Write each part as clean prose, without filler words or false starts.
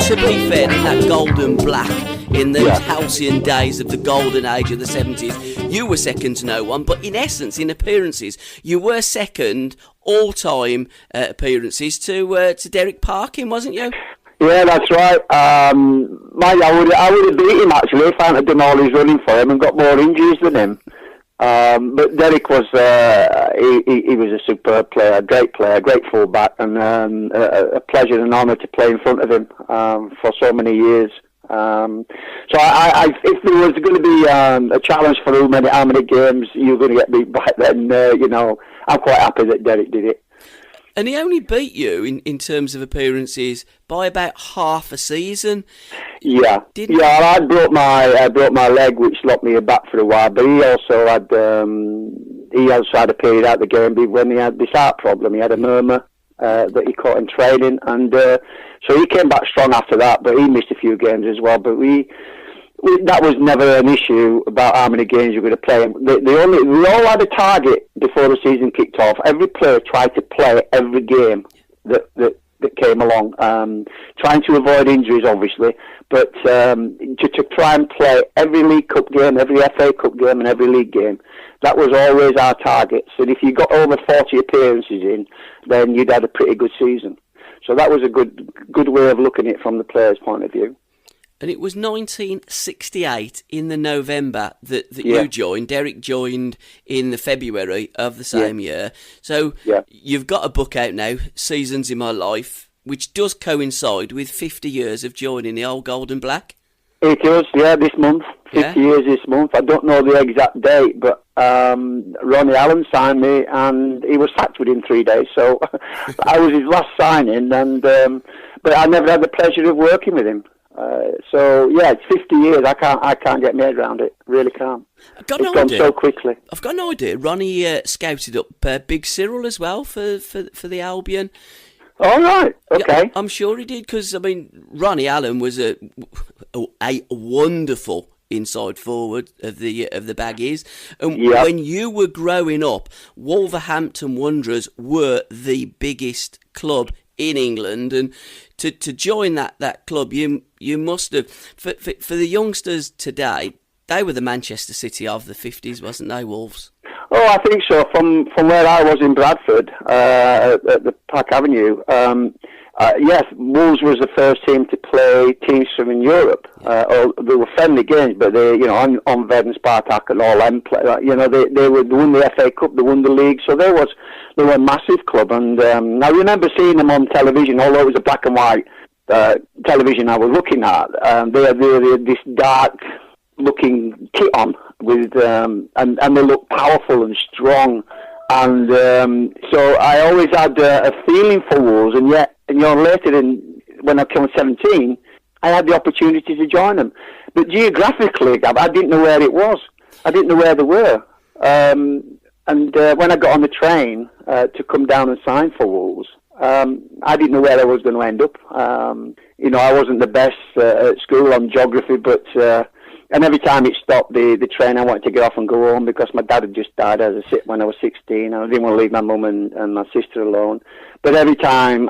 To be fair, in that golden black, in the halcyon days of the golden age of the 70s, you were second to no one, but in essence, in appearances, you were second all-time appearances to Derek Parkin, wasn't you? Yeah, that's right. I would have beat him, actually, if I hadn't done all his running for him and got more injuries than him. But Derek was, he was a superb player, a great fullback, and a pleasure and an honour to play in front of him for so many years. So if there was going to be a challenge for how many games you're going to get beat by, then, I'm quite happy that Derek did it. And he only beat you in terms of appearances by about half a season. Yeah, I broke my leg, which locked me back for a while. But he also had a period out of the game when he had this heart problem. He had a murmur that he caught in training, and so he came back strong after that. But he missed a few games as well. But that was never an issue about how many games you're going to play. We all had a target before the season kicked off. Every player tried to play every game that came along, trying to avoid injuries, obviously, but to try and play every League Cup game, every FA Cup game, and every league game. That was always our target. So if you got over 40 appearances in, then you'd had a pretty good season. So that was a good way of looking at it from the player's point of view. And it was 1968 in the November that you joined. Derek joined in the February of the same year. So you've got a book out now, Seasons in My Life, which does coincide with 50 years of joining the old Gold and Black. It is, this month. 50 years this month. I don't know the exact date, but Ronnie Allen signed me, and he was sacked within 3 days. So I was his last signing, and but I never had the pleasure of working with him. It's 50 years. I can't get my head around it. Really can't. It's gone so quickly. I've got an idea. Ronnie scouted up Big Cyril as well for the Albion. All right. Okay. Yeah, I'm sure he did, because Ronnie Allen was a wonderful inside forward of the Baggies. And when you were growing up, Wolverhampton Wanderers were the biggest club in England, and to join that club, you must have, for the youngsters today, they were the Manchester City of the 50s, wasn't they, Wolves? Oh, I think so. From where I was in Bradford, at the Park Avenue, yes, Wolves was the first team to play teams from in Europe. They were friendly games, but they, on Verden Spartak and all them, they won the FA Cup, they won the league, so they were a massive club. And I remember seeing them on television, although it was a black and white television I was looking at. They had this dark-looking kit on with, and they looked powerful and strong. And so I always had a feeling for Wolves, and yet, later when I turned 17, I had the opportunity to join them. But geographically, I didn't know where it was. I didn't know where they were. And when I got on the train to come down and sign for Wolves, I didn't know where I was going to end up. I wasn't the best at school on geography, but and every time it stopped the train, I wanted to get off and go home, because my dad had just died when I was 16, and I didn't want to leave my mum and my sister alone. But every time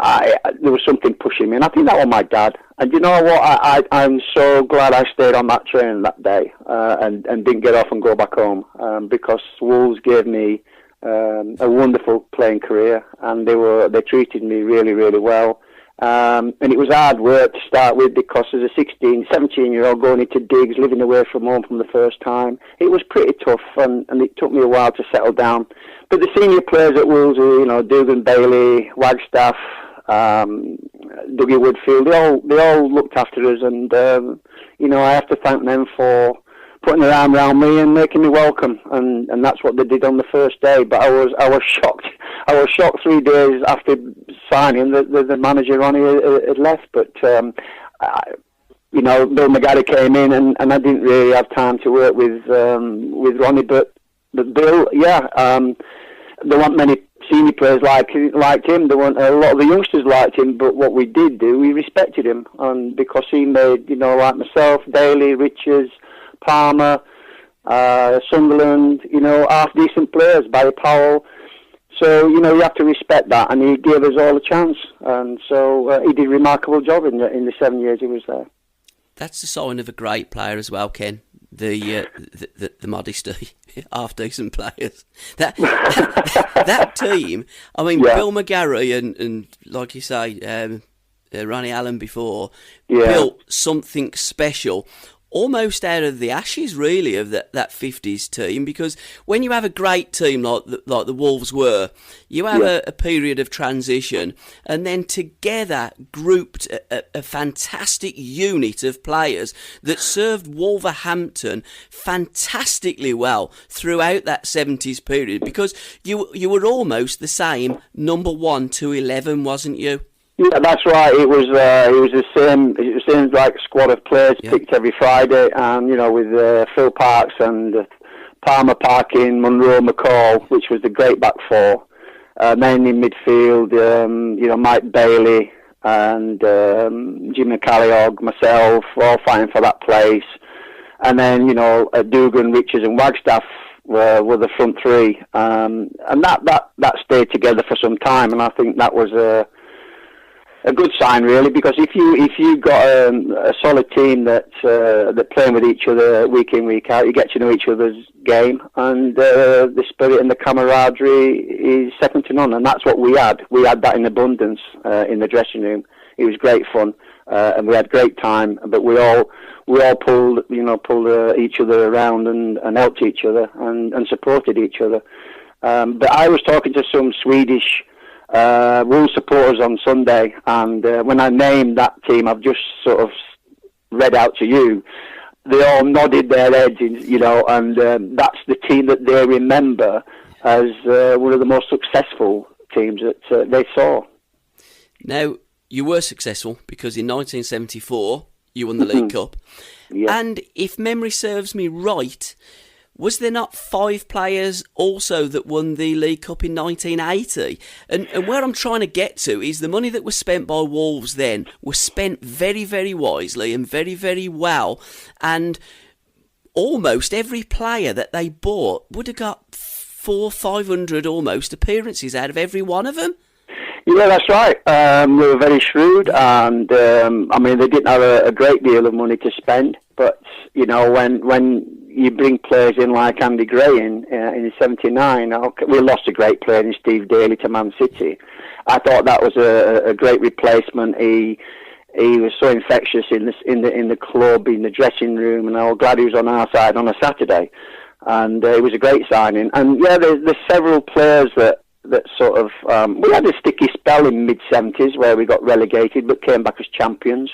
there was something pushing me, and I think that was my dad. And you know what? I'm so glad I stayed on that train that day and didn't get off and go back home, because Wolves gave me a wonderful playing career, and they treated me really, really well. And it was hard work to start with, because as a 17-year-old going into digs, living away from home from the first time, it was pretty tough, and it took me a while to settle down. But the senior players at Wolves, Dugan Bailey, Wagstaff, Dougie Woodfield, they all looked after us, and I have to thank them for putting their arm around me and making me welcome, and that's what they did on the first day. But I was shocked. I was shocked 3 days after signing that the manager Ronnie had left. But Bill McGarry came in, and I didn't really have time to work with Ronnie. But Bill, there weren't many senior players liked him. There weren't a lot of the youngsters liked him. But what we did do, we respected him, and because he made like myself, Daly, Richards, Palmer, Sunderland, half decent players, Barry Powell. So, you have to respect that, and he gave us all a chance. And so he did a remarkable job in the 7 years he was there. That's the sign of a great player as well, Ken. The modesty, half decent players. That team. I mean, Bill McGarry and like you say, Ronnie Allen before built something special, almost out of the ashes, really, of that 50s team. Because when you have a great team like the Wolves were, you have a period of transition, and then together grouped a fantastic unit of players that served Wolverhampton fantastically well throughout that 70s period. Because you were almost the same number 1 to 11, wasn't you? Yeah, that's right. It was the same. It was the same like squad of players picked every Friday, and with Phil Parkes and Palmer, Parkin, Munro, McCall, which was the great back four. Then in midfield, Mike Bailey and Jim McCalliog, myself, all fighting for that place. And then Dugan, Richards, and Wagstaff were the front three, and that stayed together for some time. And I think that was a good sign, really, because if you got a solid team that playing with each other week in, week out, you get to know each other's game, and the spirit and the camaraderie is second to none, and that's what we had. We had that in abundance in the dressing room. It was great fun, and we had great time. But we all pulled each other around and helped each other and supported each other. But I was talking to some Swedish Wolves supporters on Sunday, and when I named that team I've just sort of read out to you, they all nodded their heads, and that's the team that they remember as one of the most successful teams that they saw. Now, you were successful because in 1974 you won the League Cup, and if memory serves me right, was there not 5 players also that won the League Cup in 1980? And where I'm trying to get to is the money that was spent by Wolves then was spent very, very wisely and very, very well. And almost every player that they bought would have got 400-500 almost appearances out of every one of them. Yeah, that's right. We were very shrewd, and they didn't have a great deal of money to spend. But when you bring players in like Andy Gray in '79, we lost a great player in Steve Daly to Man City. I thought that was a great replacement. He was so infectious in the club, in the dressing room, and I was glad he was on our side on a Saturday. And it was a great signing. And there's several players that sort of we had a sticky spell in mid-70s where we got relegated but came back as champions.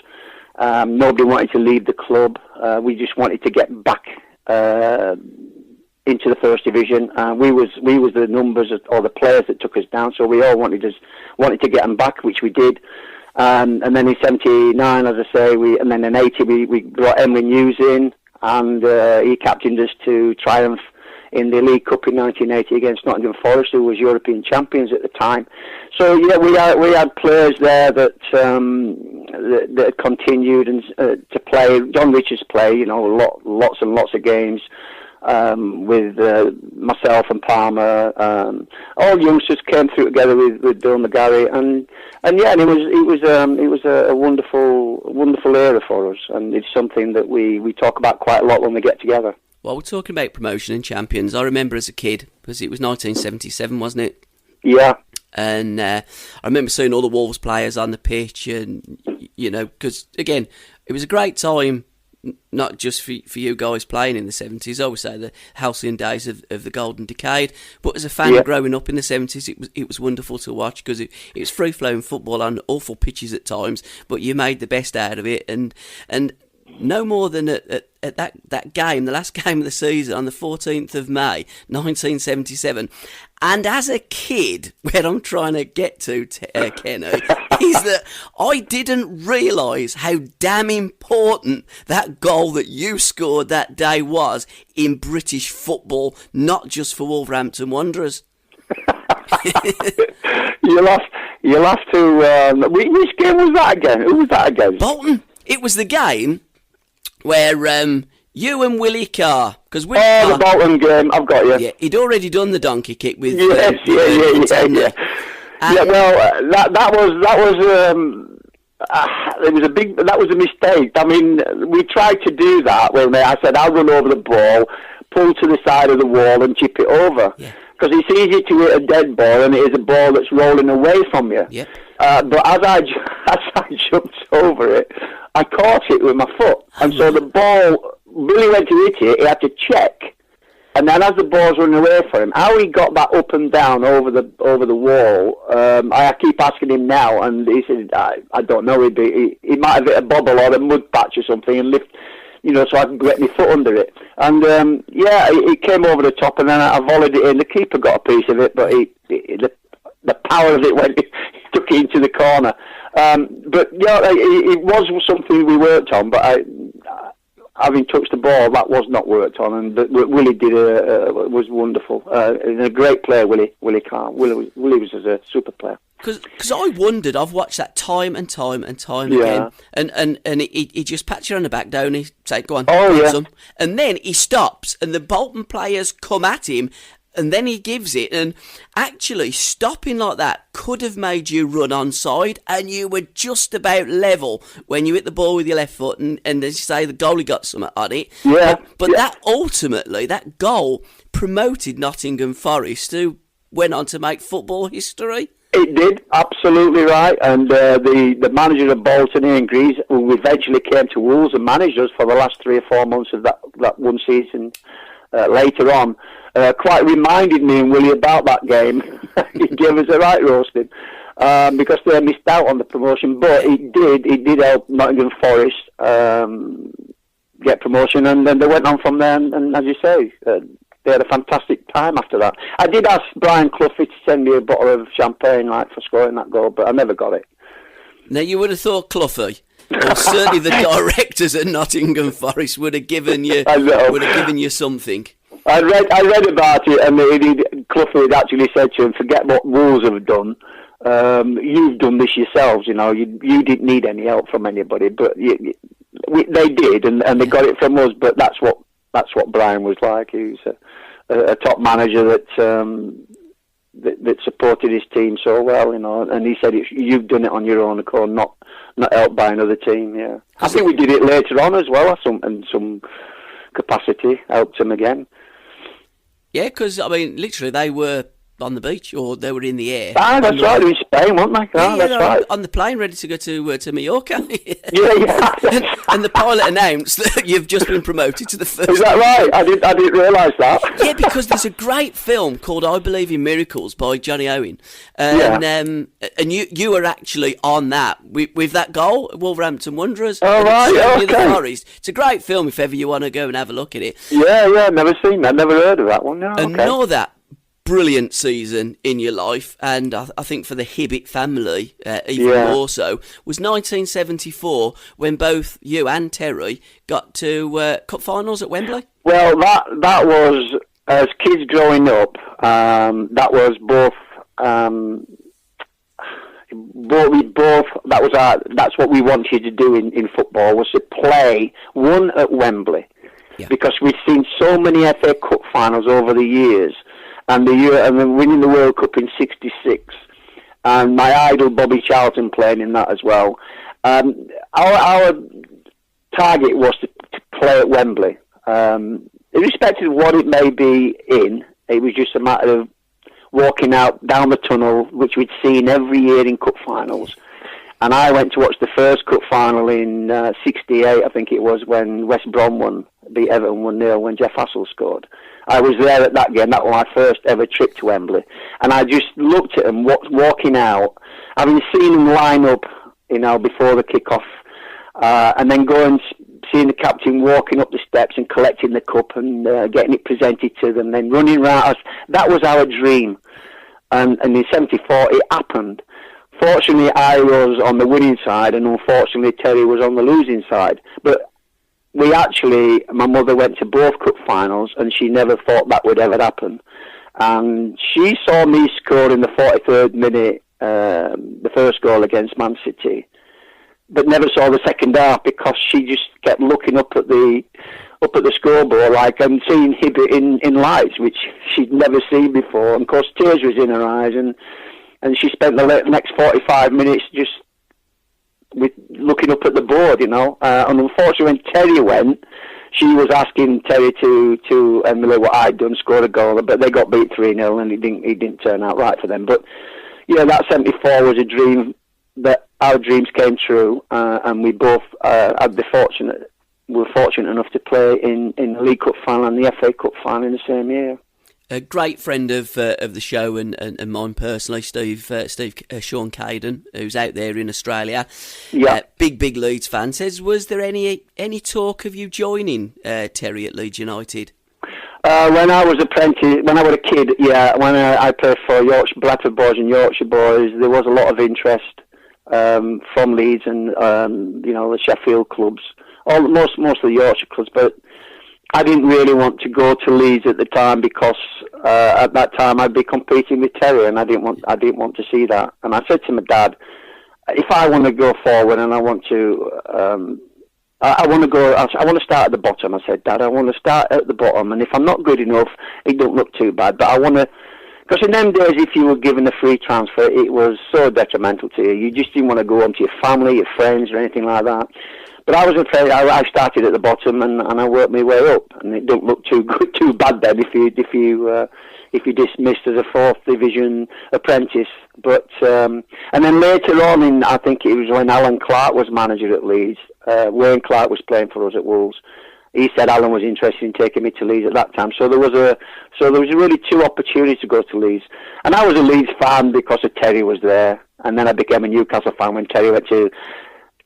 Nobody wanted to leave the club. We just wanted to get back into the first division. We was the numbers or the players that took us down, so we all wanted to get them back, which we did. And then in '79, as I say, and then in '80 we brought Emily News in, and he captained us to triumph in the League Cup in 1980 against Nottingham Forest, who was European champions at the time. So we had players there that continued to play. John Richards played, lots and lots of games with myself and Palmer. All youngsters came through together with Bill McGarry, and it was a wonderful era for us, and it's something that we talk about quite a lot when we get together. Well, we're talking about promotion and champions. I remember as a kid, because it was 1977, wasn't it? Yeah. And I remember seeing all the Wolves players on the pitch, and, because, again, it was a great time, not just for you guys playing in the 70s. I always say the halcyon days of the golden decade. But as a fan growing up in the 70s, it was wonderful to watch, because it was free-flowing football on awful pitches at times, but you made the best out of it. And no more than at that game, the last game of the season, on the 14th of May, 1977. And as a kid, where I'm trying to get to, Kenny, is that I didn't realise how damn important that goal that you scored that day was in British football, not just for Wolverhampton Wanderers. You'll have to... which game was that again? Who was that against? Bolton. It was the game where You and Willie Carr, because the Bolton game, I've got you. Yeah, he'd already done the donkey kick with. Yeah. Well, that was a mistake. I mean, we tried to do that when I said I'll run over the ball, pull to the side of the wall, and chip it over. Because it's easy to hit a dead ball, and it is a ball that's rolling away from you. Yep. But as I jumped over it, I caught it with my foot, and so the ball. Billy went to hit it. He had to check, and then as the ball's running away from him, how he got that up and down over the wall, I keep asking him now, and he said, I don't know. He might have hit a bobble or a mud patch or something, and lift, so I can get my foot under it. And it came over the top, and then I volleyed it in. The keeper got a piece of it, but the power of it went, he took it into the corner. But it was something we worked on, but having touched the ball, that was not worked on, and Willie did was wonderful. And a great player, Willie Carr. Willie was a super player. Because I wondered, I've watched that time and time again, and he just pats you on the back, don't he? Say, go on, some. And then he stops, and the Bolton players come at him, and then he gives it, and actually stopping like that could have made you run onside, and you were just about level when you hit the ball with your left foot, and as you say, the goalie got something on it. But that ultimately, that goal promoted Nottingham Forest, who went on to make football history. It did, absolutely right, and the manager of Bolton, Ian Greaves, who eventually came to Wolves and managed us for the last 3 or 4 months of that one season later on, quite reminded me and Willie about that game. He gave us a right roasting because they missed out on the promotion, but it did help Nottingham Forest get promotion, and then they went on from there, and as you say, they had a fantastic time after that. I did ask Brian Clough to send me a bottle of champagne for scoring that goal, but I never got it. Now, you would have thought Cloughie, or certainly the directors at Nottingham Forest would have given you something. I read about it, and Clough had actually said to him, "Forget what Wolves have done. You've done this yourselves. You didn't need any help from anybody, but they did, and they got it from us. But that's what Brian was like. He was a top manager that supported his team so well, And he said, "You've done it on your own accord, not helped by another team." Yeah, I think we did it later on as well, in some capacity, helped him again. Yeah, because, literally, they were on the beach, or they were in the air. Ah, that's right, they were in Spain, weren't they? That's right. On the plane, ready to go to Mallorca. Yeah. And the pilot announced that you've just been promoted to the first. Is that right? I didn't realise that. Yeah, because there's a great film called I Believe in Miracles by Johnny Owen. And you were actually on that, with that goal, Wolverhampton Wanderers. Oh, right, okay. The Forest. It's a great film if ever you want to go and have a look at it. Yeah, never seen that, never heard of that one. No, Another brilliant season in your life, and I think for the Hibbitt family even more so, was 1974 when both you and Terry got to cup finals at Wembley. Well, that was, as kids growing up, that was both. That's what we wanted to do in football, was to play one at Wembley, because we'd seen so many FA Cup finals over the years. And then winning the World Cup in '66, and my idol Bobby Charlton playing in that as well. Our target was to play at Wembley. Irrespective of what it may be in, it was just a matter of walking out down the tunnel, which we'd seen every year in cup finals. And I went to watch the first cup final in '68, I think it was, when West Brom beat Everton 1-0 when Jeff Hassel scored. I was there at that game. That was my first ever trip to Wembley. And I just looked at them walking out, having seen them line up, before the kick-off, and then go and seeing the captain walking up the steps and collecting the cup and getting it presented to them, then running around. That was our dream. And in '74, it happened. Fortunately, I was on the winning side, and unfortunately, Terry was on the losing side. But my mother went to both cup finals, and she never thought that would ever happen. And she saw me score in the 43rd minute, the first goal against Man City, but never saw the second half, because she just kept looking up at the up at the scoreboard, like, and seeing Hibbitt in lights, which she'd never seen before. And of course, tears was in her eyes, and she spent the next 45 minutes just with looking up at the board, you know. And unfortunately, when Terry went, she was asking Terry to emulate what I'd done, score a goal, but they got beat 3-0, and it didn't turn out right for them. But yeah, that 74 was a dream that our dreams came true, and we both were fortunate enough to play in the League Cup final and the FA Cup final in the same year. A great friend of the show and mine personally, Sean Caden, who's out there in Australia. Yeah. Big Leeds fan, says, was there any talk of you joining Terry at Leeds United? When I was a kid, yeah, when I played for Bradford Boys and Yorkshire Boys, there was a lot of interest from Leeds and the Sheffield clubs, most of the Yorkshire clubs, but I didn't really want to go to Leeds at the time because at that time I'd be competing with Terry, and I didn't want to see that. And I said to my dad, if I want to go forward and I want to start at the bottom. I said, Dad, I want to start at the bottom, and if I'm not good enough, it don't look too bad. But I want to, because in them days, if you were given a free transfer, it was so detrimental to you. You just didn't want to go home to your family, your friends, or anything like that. But I was afraid. I started at the bottom and I worked my way up, and it don't look too bad then if you dismissed as a 4th division apprentice. But and then later on, I think it was when Alan Clark was manager at Leeds. Wayne Clark was playing for us at Wolves. He said Alan was interested in taking me to Leeds at that time. So there was really 2 opportunities to go to Leeds, and I was a Leeds fan because of Terry was there, and then I became a Newcastle fan when Terry went to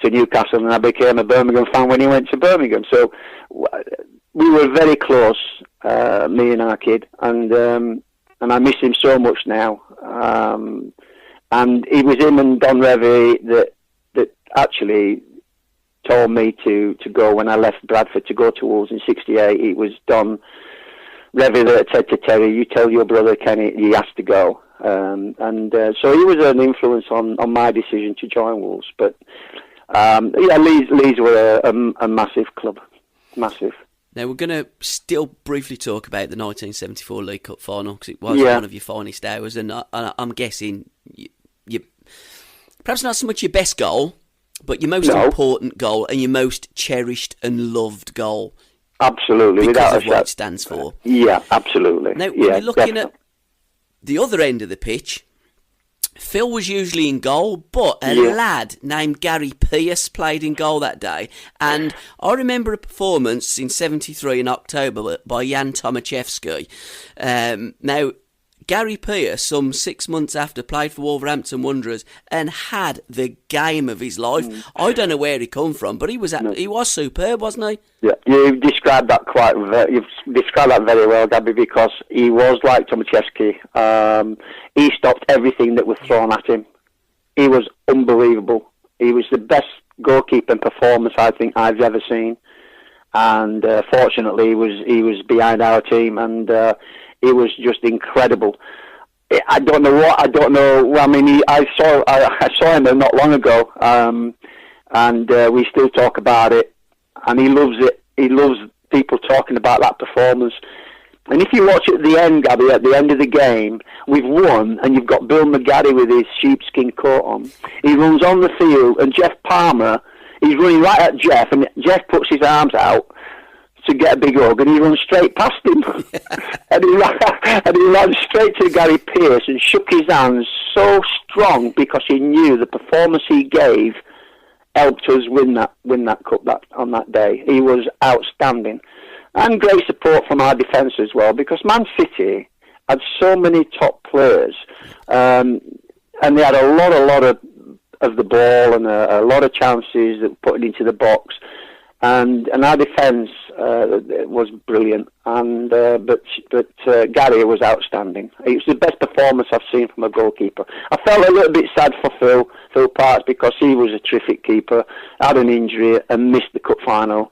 Newcastle, and I became a Birmingham fan when he went to Birmingham. So we were very close, me and our kid, and I miss him so much now. And it was him and Don Revie that actually told me to go when I left Bradford to go to Wolves in '68. It was Don Revie that said to Terry, "You tell your brother Kenny he has to go." So he was an influence on my decision to join Wolves, but. Leeds were a massive club. Massive. Now, we're going to still briefly talk about the 1974 League Cup final, because it was one of your finest hours, and I'm guessing you perhaps not so much your best goal, but your most important goal and your most cherished and loved goal. Absolutely. Because of what it stands for. Yeah, absolutely. Now, when you're looking at the other end of the pitch, Phil was usually in goal, but a lad named Gary Pearce played in goal that day. And I remember a performance in '73 in October by Jan Tomaszewski. Now, Gary Pearce, some 6 months after, played for Wolverhampton Wanderers and had the game of his life. I don't know where he come from, but he was superb, wasn't he? Yeah, you've described that very well, Gabby, because he was like Tomaszewski. He stopped everything that was thrown at him. He was unbelievable. He was the best goalkeeping performance I think I've ever seen, and fortunately, he was behind our team, and it was just incredible. I don't know. I mean, I saw him not long ago, and we still talk about it. And he loves it. He loves people talking about that performance. And if you watch at the end, Gabby, at the end of the game, we've won, and you've got Bill McGarry with his sheepskin coat on. He runs on the field, and Jeff Palmer, he's running right at Jeff, and Jeff puts his arms out to get a big hug, and he runs straight past him. and he ran straight to Gary Pearce and shook his hands so strong because he knew the performance he gave helped us win that cup on that day. He was outstanding. And great support from our defence as well, because Man City had so many top players, and they had a lot of the ball and a lot of chances that put it into the box. And our defence was brilliant, and but Gary was outstanding. It was the best performance I've seen from a goalkeeper. I felt a little bit sad for Phil Parks, because he was a terrific keeper, had an injury and missed the cup final.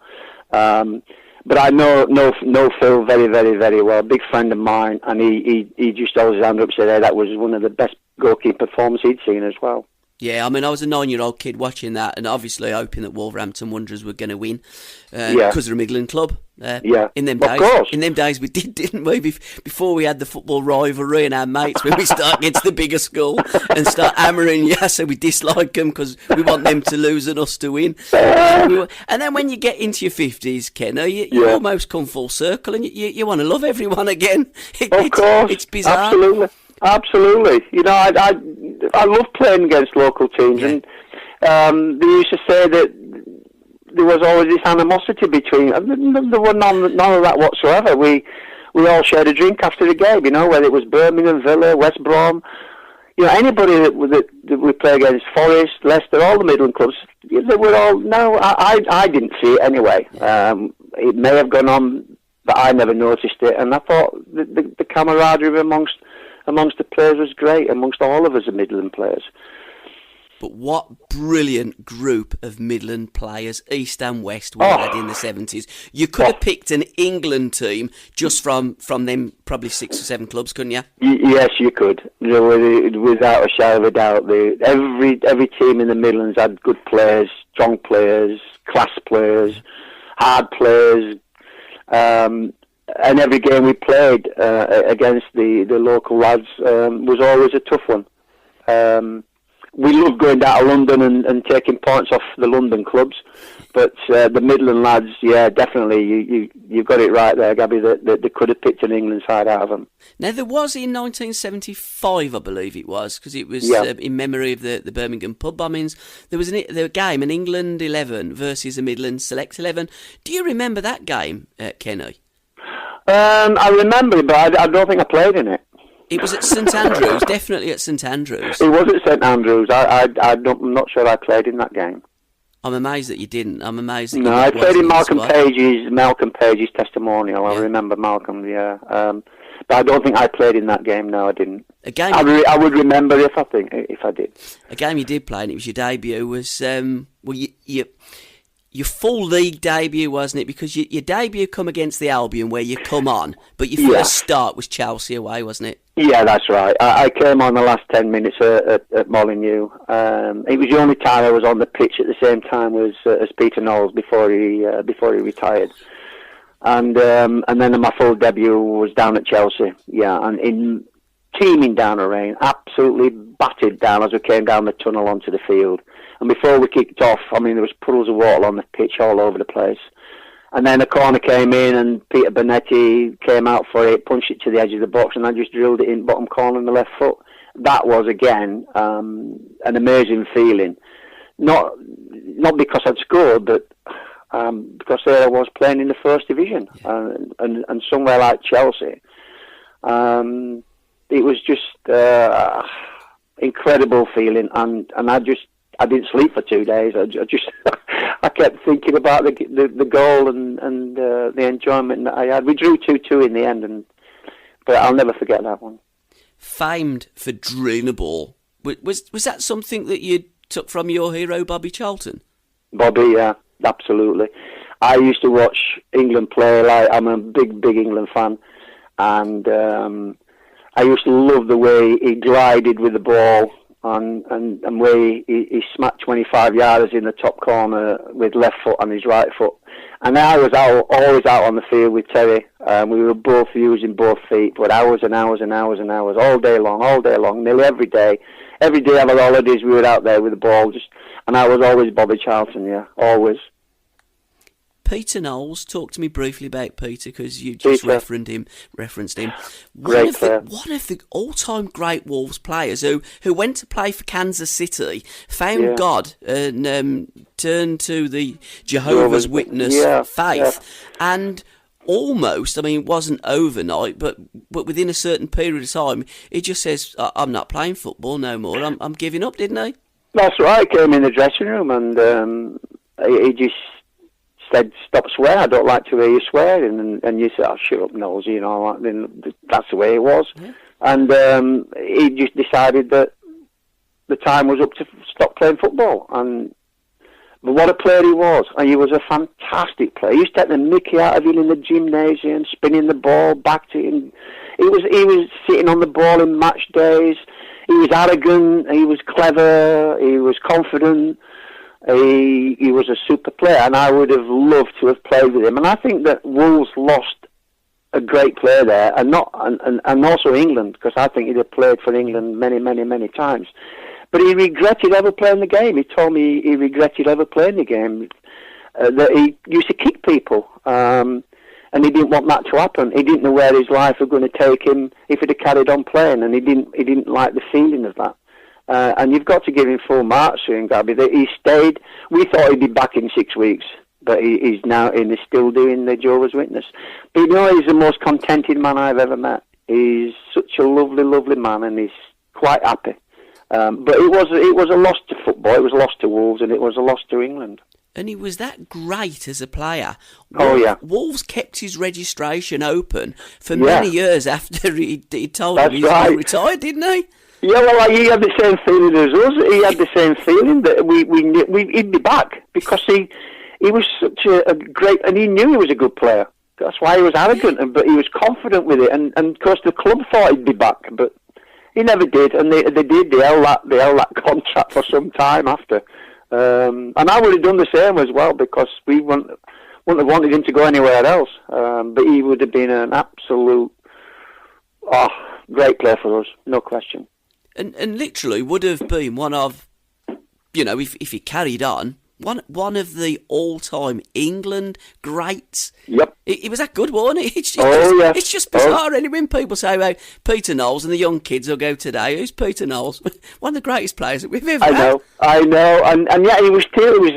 But I know Phil very, very, very well. Big friend of mine, and he just held his hand up and said, "Hey, that was one of the best goalkeeper performances he'd seen as well." Yeah, I mean, I was a 9-year-old kid watching that, and obviously hoping that Wolverhampton Wanderers were going to win because they're a Midland club. In them days, we didn't we? Before we had the football rivalry and our mates, when we start against the bigger school and start hammering, so we dislike them because we want them to lose and us to win. And then when you get into your 50s, Ken, you almost come full circle, and you want to love everyone again. Of course, it's bizarre. Absolutely. You know, I love playing against local teams, and they used to say that there was always this animosity between. There were none of that whatsoever. We all shared a drink after the game. You know, whether it was Birmingham, Villa, West Brom. You know, anybody that we play against, Forest, Leicester, all the Midland clubs. They were all. No, I didn't see it anyway. It may have gone on, but I never noticed it. And I thought the camaraderie amongst the players was great, amongst all of us Midland players. But what brilliant group of Midland players, East and West, we had in the 70s. You could have picked an England team just from them probably 6 or 7 clubs, couldn't you? Yes, you could. You know, without a shadow of a doubt. Every team in the Midlands had good players, strong players, class players, hard players. And every game we played against the local lads was always a tough one. We loved going down to London and taking points off the London clubs, but the Midland lads, definitely, you've got it right there, Gabby, that they could have picked an England side out of them. Now, there was in 1975, I believe it was, because it was in memory of the Birmingham pub bombings, there was a game, an England 11 versus a Midland Select 11. Do you remember that game, Kenny? I remember it, but I don't think I played in it. It was at St Andrews, definitely at St Andrews. It was at St Andrews. I'm not sure I played in that game. I'm amazed that you didn't. I'm amazed that you I played in Malcolm Page's testimonial. I remember Malcolm, but I don't think I played in that game. No, I didn't. I would remember if I did. A game you did play, and it was your debut, was your full league debut, wasn't it? Because your debut come against the Albion, where you come on, but your first start was Chelsea away, wasn't it? Yeah, that's right. I came on the last 10 minutes at Molineux. It was the only time I was on the pitch at the same time as Peter Knowles before he retired. And then my full debut was down at Chelsea. Yeah, and in teeming down the rain, absolutely battered down as we came down the tunnel onto the field. And before we kicked off, I mean, there was puddles of water on the pitch all over the place. And then a corner came in, and Peter Bonetti came out for it, punched it to the edge of the box, and I just drilled it in bottom corner on the left foot. That was, again, an amazing feeling. Not because I'd scored, but because there I was playing in the First Division. And somewhere like Chelsea, it was just incredible feeling, and I didn't sleep for 2 days. I kept thinking about the goal and the enjoyment that I had. We drew 2-2 in the end, but I'll never forget that one. Famed for drilling a ball. Was that something that you took from your hero, Bobby Charlton? Bobby, yeah, absolutely. I used to watch England play. I'm a big England fan, and I used to love the way he glided with the ball. And where he smacked 25 yarders in the top corner with left foot and his right foot. And I was always out on the field with Terry. We were both using both feet, but hours and hours and hours and hours, all day long, nearly every day. Every day of our holidays, we were out there with the ball. And I was always Bobby Charlton, yeah, always. Peter Knowles, talk to me briefly about Peter, because you just referenced him. One of the all-time great Wolves players who went to play for Kansas City, found God and turned to the Jehovah's Witness faith, and almost, I mean, it wasn't overnight, but within a certain period of time, he just says, "I'm not playing football no more. I'm giving up," didn't he? That's right. He came in the dressing room and he just said, "Stop swearing. I don't like to hear you swearing." And you said, "Oh, shut up, Knowles," you know. That's the way it was. Yeah. And he just decided that the time was up to stop playing football. But what a player he was. And he was a fantastic player. He used to take the mickey out of him in the gymnasium, spinning the ball back to him. He was sitting on the ball in match days. he was arrogant, he was clever, he was confident, he was a super player, and I would have loved to have played with him. And I think that Wolves lost a great player there, and also England, because I think he'd have played for England many, many, many times. But he regretted ever playing the game. He told me he regretted ever playing the game. That he used to kick people, and he didn't want that to happen. He didn't know where his life was going to take him if he'd have carried on playing, and he didn't like the feeling of that. And you've got to give him full marks to him, Gabby. That he stayed. We thought he'd be back in 6 weeks, but he's now and he's still doing the Jehovah's Witness. But you know, he's the most contented man I've ever met. He's such a lovely, lovely man, and he's quite happy. But it was a loss to football. It was a loss to Wolves, and it was a loss to England. And he was that great as a player. Wolves kept his registration open for many years after he told him he was retired, didn't he? Yeah, well, he had the same feeling as us. He had the same feeling that he'd be back, because he was such a great, and he knew he was a good player. That's why he was arrogant, but he was confident with it. And of course, the club thought he'd be back, but he never did. And they did. They held that contract for some time after. And I would have done the same as well, because we wouldn't have wanted him to go anywhere else. But he would have been an absolute great player for us, no question. And literally would have been one of, if he carried on, one of the all-time England greats. Yep. He was that good, wasn't he? It's just bizarre. And when people say about Peter Knowles, and the young kids will go today, who's Peter Knowles? One of the greatest players that we've ever had. I know. And yet he was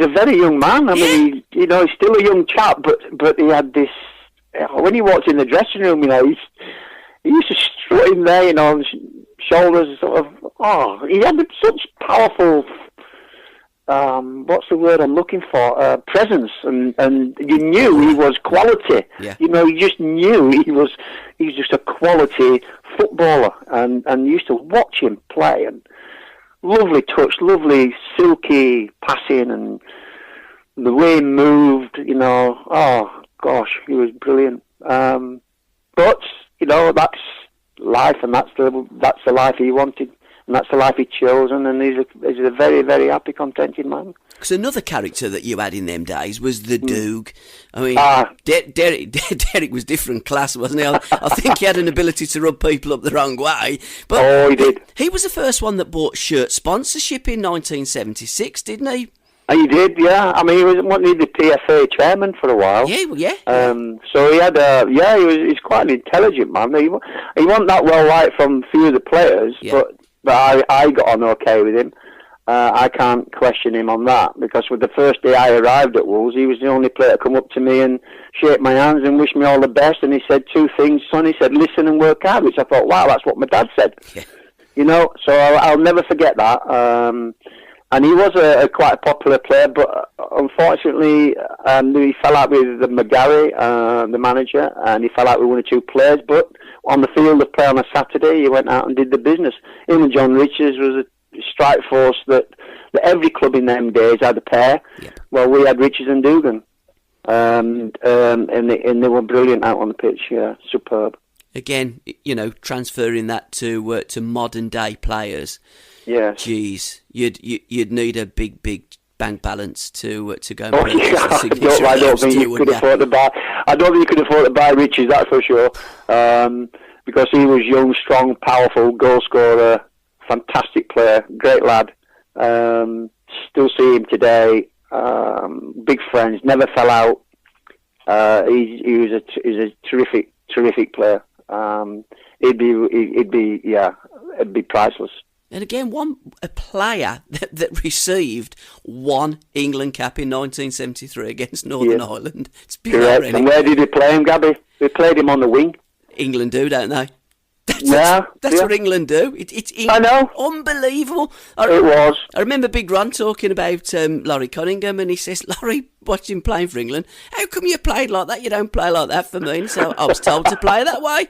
a very young man. I mean, he's still a young chap, but he had this, when he walked in the dressing room, he used to strut in there, shoulders sort of, he had such powerful, what's the word I'm looking for, presence, and you knew he was quality. Yeah. You just knew he was just a quality footballer, and you used to watch him play, and lovely touch, lovely silky passing, and the way he moved, oh gosh, he was brilliant. But that's life, and that's the life he wanted, and that's the life he chosen, and he's a very, very happy, contented man. Because another character that you had in them days was the Doog. I mean, Derek was different class, wasn't he? I think he had an ability to rub people up the wrong way. But he did. He was the first one that bought shirt sponsorship in 1976, didn't he? He did, yeah. I mean, he wasn't he the PFA chairman for a while? Yeah. So he had he's quite an intelligent man. He wasn't that well liked from a few of the players, but I got on okay with him. I can't question him on that, because with the first day I arrived at Wolves, he was the only player to come up to me and shake my hands and wish me all the best, and he said two things, son. He said, listen and work hard, which I thought, wow, that's what my dad said. Yeah. So I'll never forget that. And he was quite a popular player, but unfortunately, he fell out with McGarry, the manager, and he fell out with one or two players. But on the field of play on a Saturday, he went out and did the business. Him and John Richards was a strike force that every club in them days had a pair. Yep. Well, we had Richards and Dugan, and they were brilliant out on the pitch. Yeah, superb. Again, transferring that to modern day players. Yeah. Jeez, you'd need a big bank balance to go and I don't think you could afford to buy. I don't think you could afford to buy Richards, that's for sure. Because he was young, strong, powerful, goal scorer, fantastic player, great lad. Still see him today. Big friends, never fell out. He was a terrific player. It'd be priceless. And again, a player that received one England cap in 1973 against Northern Ireland. It's correct. And where did he play him, Gabby? They played him on the wing. England do, don't they? That's what England do. It's I know. Unbelievable. It was. I remember Big Ron talking about Laurie Cunningham, and he says, Laurie, watched him playing for England. How come you played like that? You don't play like that for me. And so I was told to play that way.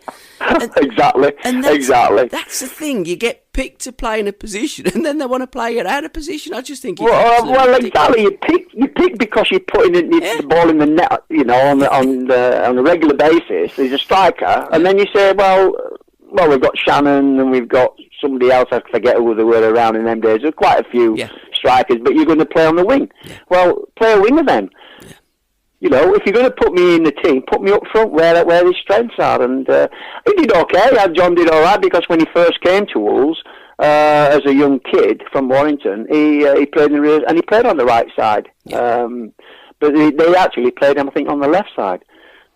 Exactly. That's the thing. You get picked to play in a position, and then they want to play you out of position. I just think exactly. You pick because you're putting the ball in the net, on a regular basis. He's a striker, and then you say, well, we've got Shannon and we've got somebody else. I forget who they were around in them days. There were quite a few strikers, but you're going to play on the wing. Yeah. Well, play a winger then. Yeah. You know, if you're going to put me in the team, put me up front where his strengths are. And he did okay. John did all right because when he first came to Wolves as a young kid from Warrington, he played in the rear, and he played on the right side. Yeah. But they actually played him, I think, on the left side.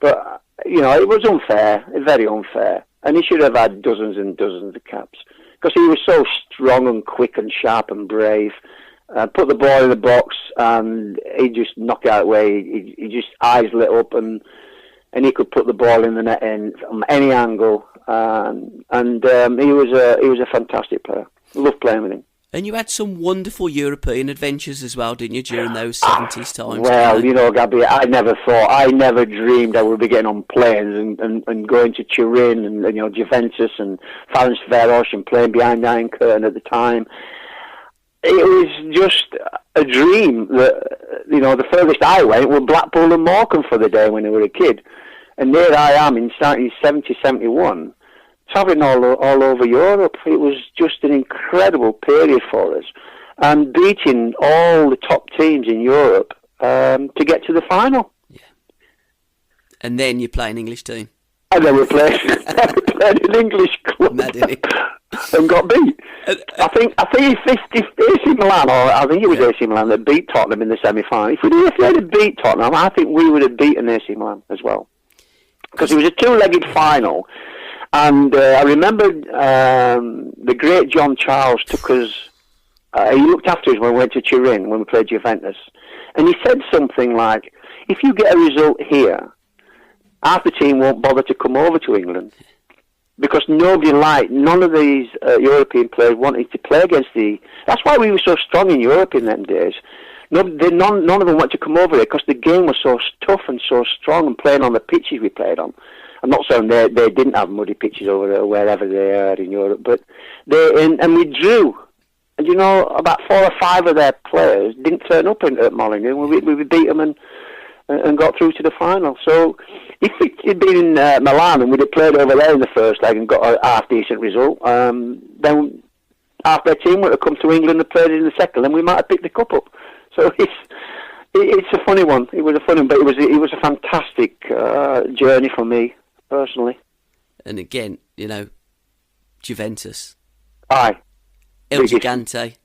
But you know, it was unfair, very unfair, and he should have had dozens and dozens of caps because he was so strong and quick and sharp and brave. Put the ball in the box and he just knocked it out away. He just eyes lit up and he could put the ball in the net from any angle. And he was a fantastic player. Loved playing with him. And you had some wonderful European adventures as well, didn't you, during those 70s times? Well, you know, Gabby, I never dreamed I would be getting on planes and going to Turin and you know, Juventus and Ferencváros and playing behind the Iron Curtain at the time. It was just a dream that, you know, the furthest I went was Blackpool and Morecambe for the day when I was a kid. And there I am in 70, 71. Travelling all over Europe. It was just an incredible period for us, and beating all the top teams in Europe to get to the final. Yeah, and then you play an English team. And then we played an English club and got beat. I think AC Milan, or I think it was AC Milan that beat Tottenham in the semi-final. If we had beat Tottenham, I think we would have beaten AC Milan as well, because it was a two-legged final. And I remember the great John Charles took us, he looked after us when we went to Turin, when we played Juventus. And he said something like, if you get a result here, half the team won't bother to come over to England. Because none of these European players wanted to play against that's why we were so strong in Europe in them days. None of them wanted to come over here because the game was so tough and so strong and playing on the pitches we played on. I'm not saying they didn't have muddy pitches over there, wherever they are in Europe, but and we drew. And you know, about 4 or 5 of their players didn't turn up at Molineux. We beat them and got through to the final. So if it had been in Milan and we'd have played over there in the first leg and got a half-decent result, then half their team would have come to England and played it in the second, and we might have picked the cup up. So it's a funny one. It was a funny one, but it was a fantastic journey for me. Personally. And again, you know, Juventus. Aye. El Gigante,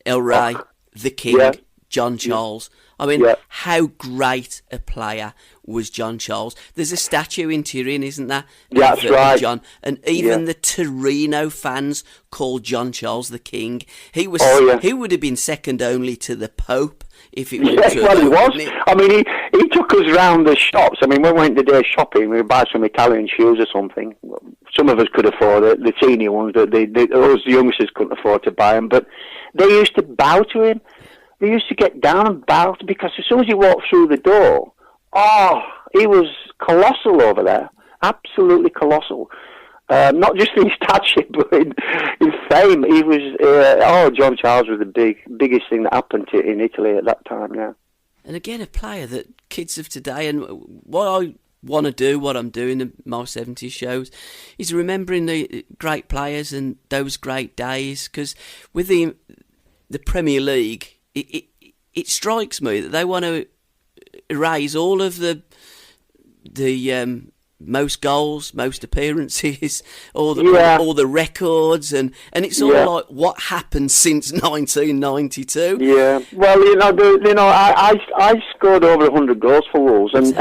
El Rey, the King, John Charles. I mean, how great a player was John Charles? There's a statue in Turin, isn't there? Yeah, that's right. John, and even the Torino fans called John Charles the King. He was. He would have been second only to the Pope if it were true. Well, he was. I mean, he took us round the shops. I mean, when we went today shopping, we would buy some Italian shoes or something. Some of us could afford it, the teeny ones, but those youngsters couldn't afford to buy them. But they used to bow to him. They used to get down and bow, because as soon as he walked through the door, he was colossal over there. Absolutely colossal. Not just in stature, but in fame. He was, John Charles was the biggest thing that happened in Italy at that time, yeah. And again, a player that kids of today, and what I want to do, what I'm doing in my 70s shows, is remembering the great players and those great days, because with the Premier League, it strikes me that they want to erase all of the most goals, most appearances, all the records, and it's all like what happened since 1992. Yeah, well, I scored over 100 goals for Wolves, and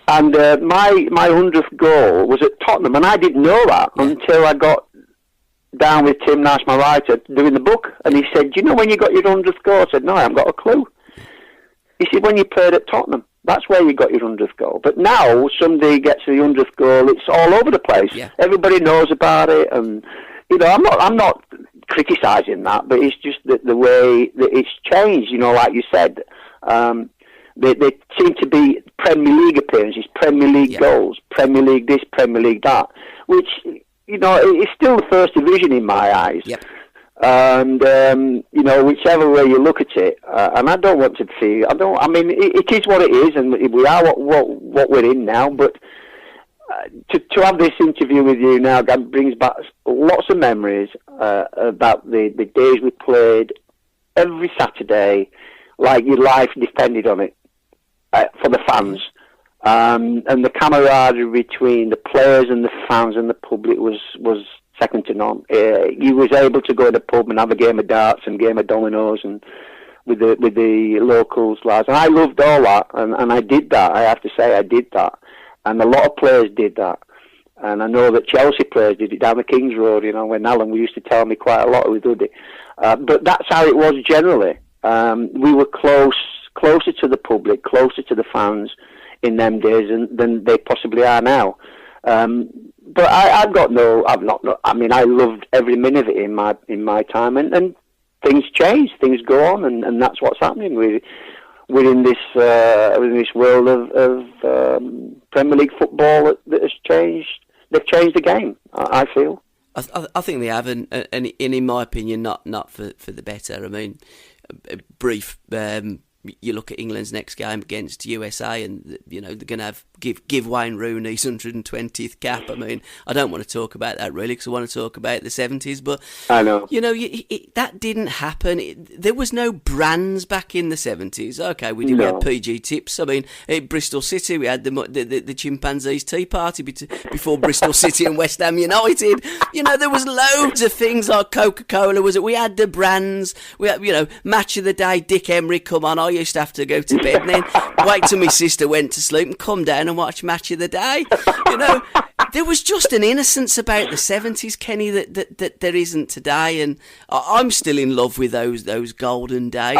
my 100th goal was at Tottenham, and I didn't know that until I got down with Tim Nash, my writer, doing the book, and he said, "Do you know when you got your 100th goal?" I said, "No, I haven't got a clue." He said, "When you played at Tottenham, that's where you got your 100th goal." But now somebody gets the 100th goal, it's all over the place. Yeah. Everybody knows about it, and I'm not criticising that, but it's just the way that it's changed. You know, like you said, they seem to be Premier League appearances, Premier League goals, Premier League this, Premier League that, which, you know, it's still the first division in my eyes. Yep. And, whichever way you look at it, and I don't want to feel, it is what it is, and we are what we're in now, but to have this interview with you now, brings back lots of memories, about the days we played every Saturday, like your life depended on it, for the fans. And the camaraderie between the players and the fans and the public was second to none. You was able to go to the pub and have a game of darts and game of dominoes and with the locals lads. And I loved all that, and I did that. I have to say I did that. And a lot of players did that. And I know that Chelsea players did it down the King's Road, when Alan used to tell me quite a lot who did it. But that's how it was generally. We were closer to the public, closer to the fans in them days than they possibly are now. But I loved every minute of it in my time, and things change, things go on, and that's what's happening within this world of Premier League football that has changed. They've changed the game, I feel. I think they have, and in my opinion, not for the better. I mean, brief. You look at England's next game against USA, and they're going to give Wayne Rooney his 120th cap. I mean, I don't want to talk about that really, because I want to talk about the 70s. But I know, that didn't happen. There was no brands back in the 70s. Okay, we had PG Tips. I mean, at Bristol City, we had the Chimpanzees Tea Party before Bristol City and West Ham United. There was loads of things like Coca-Cola. We had the brands. We had, Match of the Day. Dick Emery, come on. I used to have to go to bed and then wait till my sister went to sleep and come down and watch Match of the Day. There was just an innocence about the 70s, Kenny, that there isn't today, and I'm still in love with those golden days.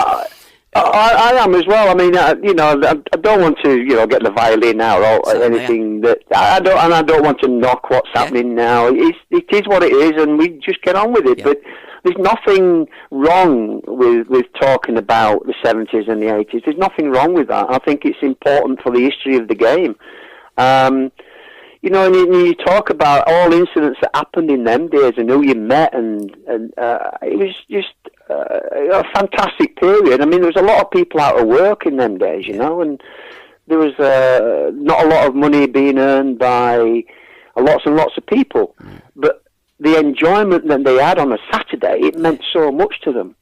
I am as well. I mean, I don't want to, get the violin out or anything that I don't want to knock what's happening now. It is what it is, and we just get on with it. Yeah. But there's nothing wrong with talking about the 70s and the 80s. There's nothing wrong with that. I think it's important for the history of the game. And you talk about all incidents that happened in them days and who you met, and it was just a fantastic period. I mean, there was a lot of people out of work in them days, and there was not a lot of money being earned by lots and lots of people. But the enjoyment that they had on a Saturday, it meant so much to them.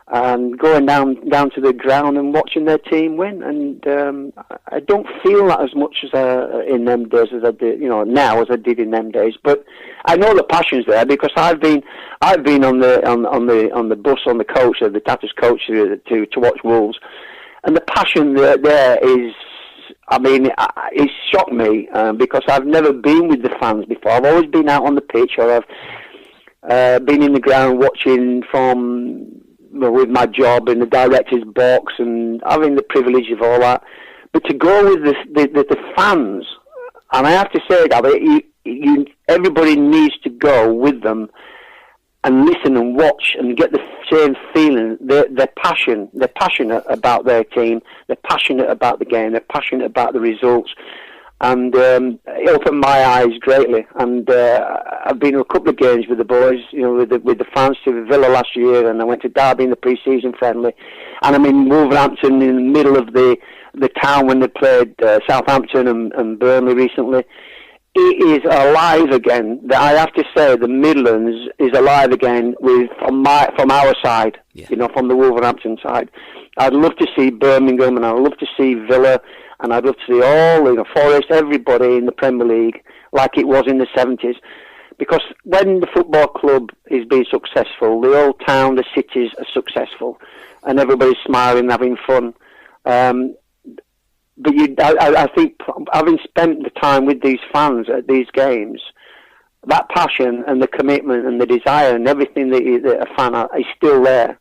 And going down to the ground and watching their team win, and I don't feel that as much as in them days as I did, now as I did in them days. But I know the passion's there, because I've been on the bus, on the coach, the Tatters coach to watch Wolves, and the passion there is. I mean, it shocked me because I've never been with the fans before. I've always been out on the pitch, or I've been in the ground watching with my job in the director's box and having the privilege of all that. But to go with the fans, and I have to say, Gabby, everybody needs to go with them and listen and watch and get the same feeling. They're passionate about their team. They're passionate about the game. They're passionate about the results. And it opened my eyes greatly. And I've been to a couple of games with the boys, with the fans, to Villa last year, and I went to Derby in the pre-season friendly. And I'm in Wolverhampton, in the middle of the town, when they played Southampton and Burnley recently. It is alive again. I have to say, the Midlands is alive again from our side, from the Wolverhampton side. I'd love to see Birmingham, and I'd love to see Villa, and I'd love to see all, Forest, everybody in the Premier League like it was in the 70s. Because when the football club is being successful, the old town, the cities are successful, and everybody's smiling, having fun. But I think, having spent the time with these fans at these games, that passion and the commitment and the desire and everything that a fan is still there.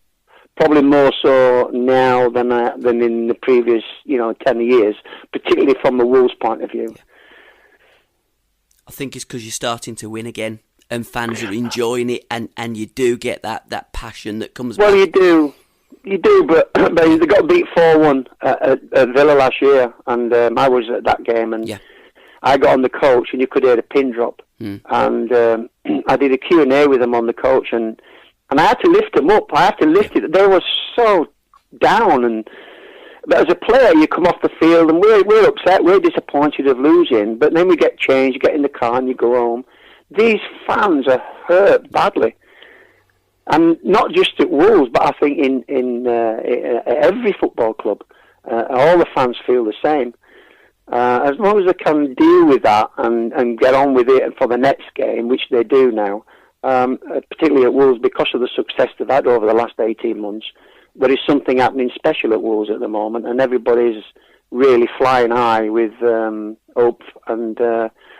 Probably more so now than in the previous 10 years, particularly from the Wolves' point of view. I think it's because you're starting to win again, and fans are enjoying it, and you do get that passion that comes back. Well, you do, but they got beat 4-1 at Villa last year, and I was at that game, and I got on the coach, and you could hear the pin drop. And I did a Q&A with them on the coach, and I had to lift them up. I had to lift it. They were so down, but as a player, you come off the field, and we're upset, we're disappointed of losing, but then we get changed, you get in the car, and you go home. These fans are hurt badly. And not just at Wolves, but I think in every football club, all the fans feel the same. As long as they can deal with that and get on with it for the next game, which they do now, particularly at Wolves, because of the success they've had over the last 18 months, there is something happening special at Wolves at the moment, and everybody's really flying high with hope, and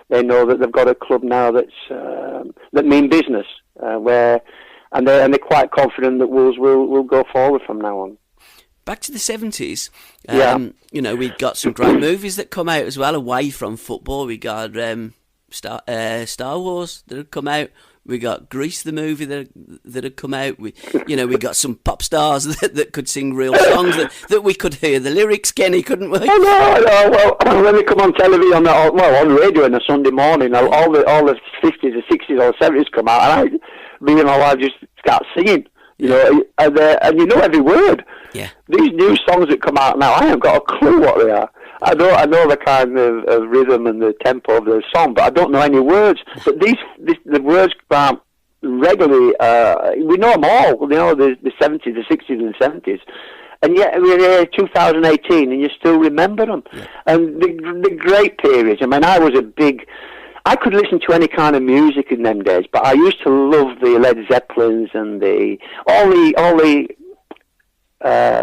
they know that they've got a club now that mean business, and they're quite confident that Wolves will go forward from now on. Back to the 70s, we got some great movies that come out as well away from football. We got Star Wars that had come out. We got Grease the movie that had come out. We got some pop stars that could sing real songs that we could hear the lyrics, Kenny, couldn't we? Oh no. Well, when they come on television, on radio on a Sunday morning, all the 50s, or 60s, or 70s come out, and I just start singing. And you know every word. Yeah. These new songs that come out now, I haven't got a clue what they are. I know the kind of rhythm and the tempo of the song, but I don't know any words. But the words come out regularly. We know them all. We know the 70s, the 60s, and the 70s. And yet we're here 2018, and you still remember them. Yeah. And the great periods. I mean, I could listen to any kind of music in them days, but I used to love the Led Zeppelins and all the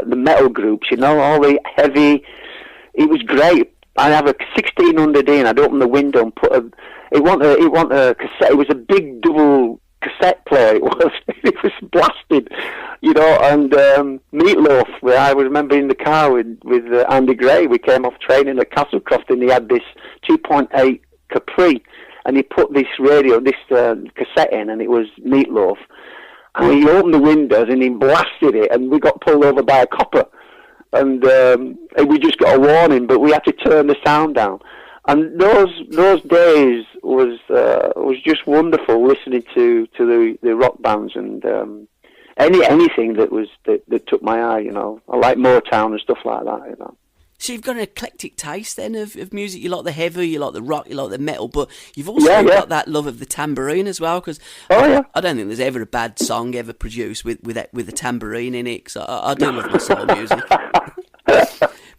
metal groups, all the heavy. It was great. I have a 1600D, and I'd open the window and put it wasn't a cassette. It was a big double cassette player. It was blasted, And Meatloaf. I remember in the car with Andy Gray. We came off training at Castlecroft, and he had this 2.8 Capri, and he put this cassette in, and it was Meatloaf. And he opened the windows and he blasted it, and we got pulled over by a copper, and we just got a warning, but we had to turn the sound down. And those days was just wonderful, listening to the rock bands and anything that took my eye. I like Motown and stuff like that. So you've got an eclectic taste then of music. You like the heavy, you like the rock, you like the metal, but you've also got that love of the tambourine as well. Because I don't think there's ever a bad song ever produced with a tambourine in it. So I do love my soul music.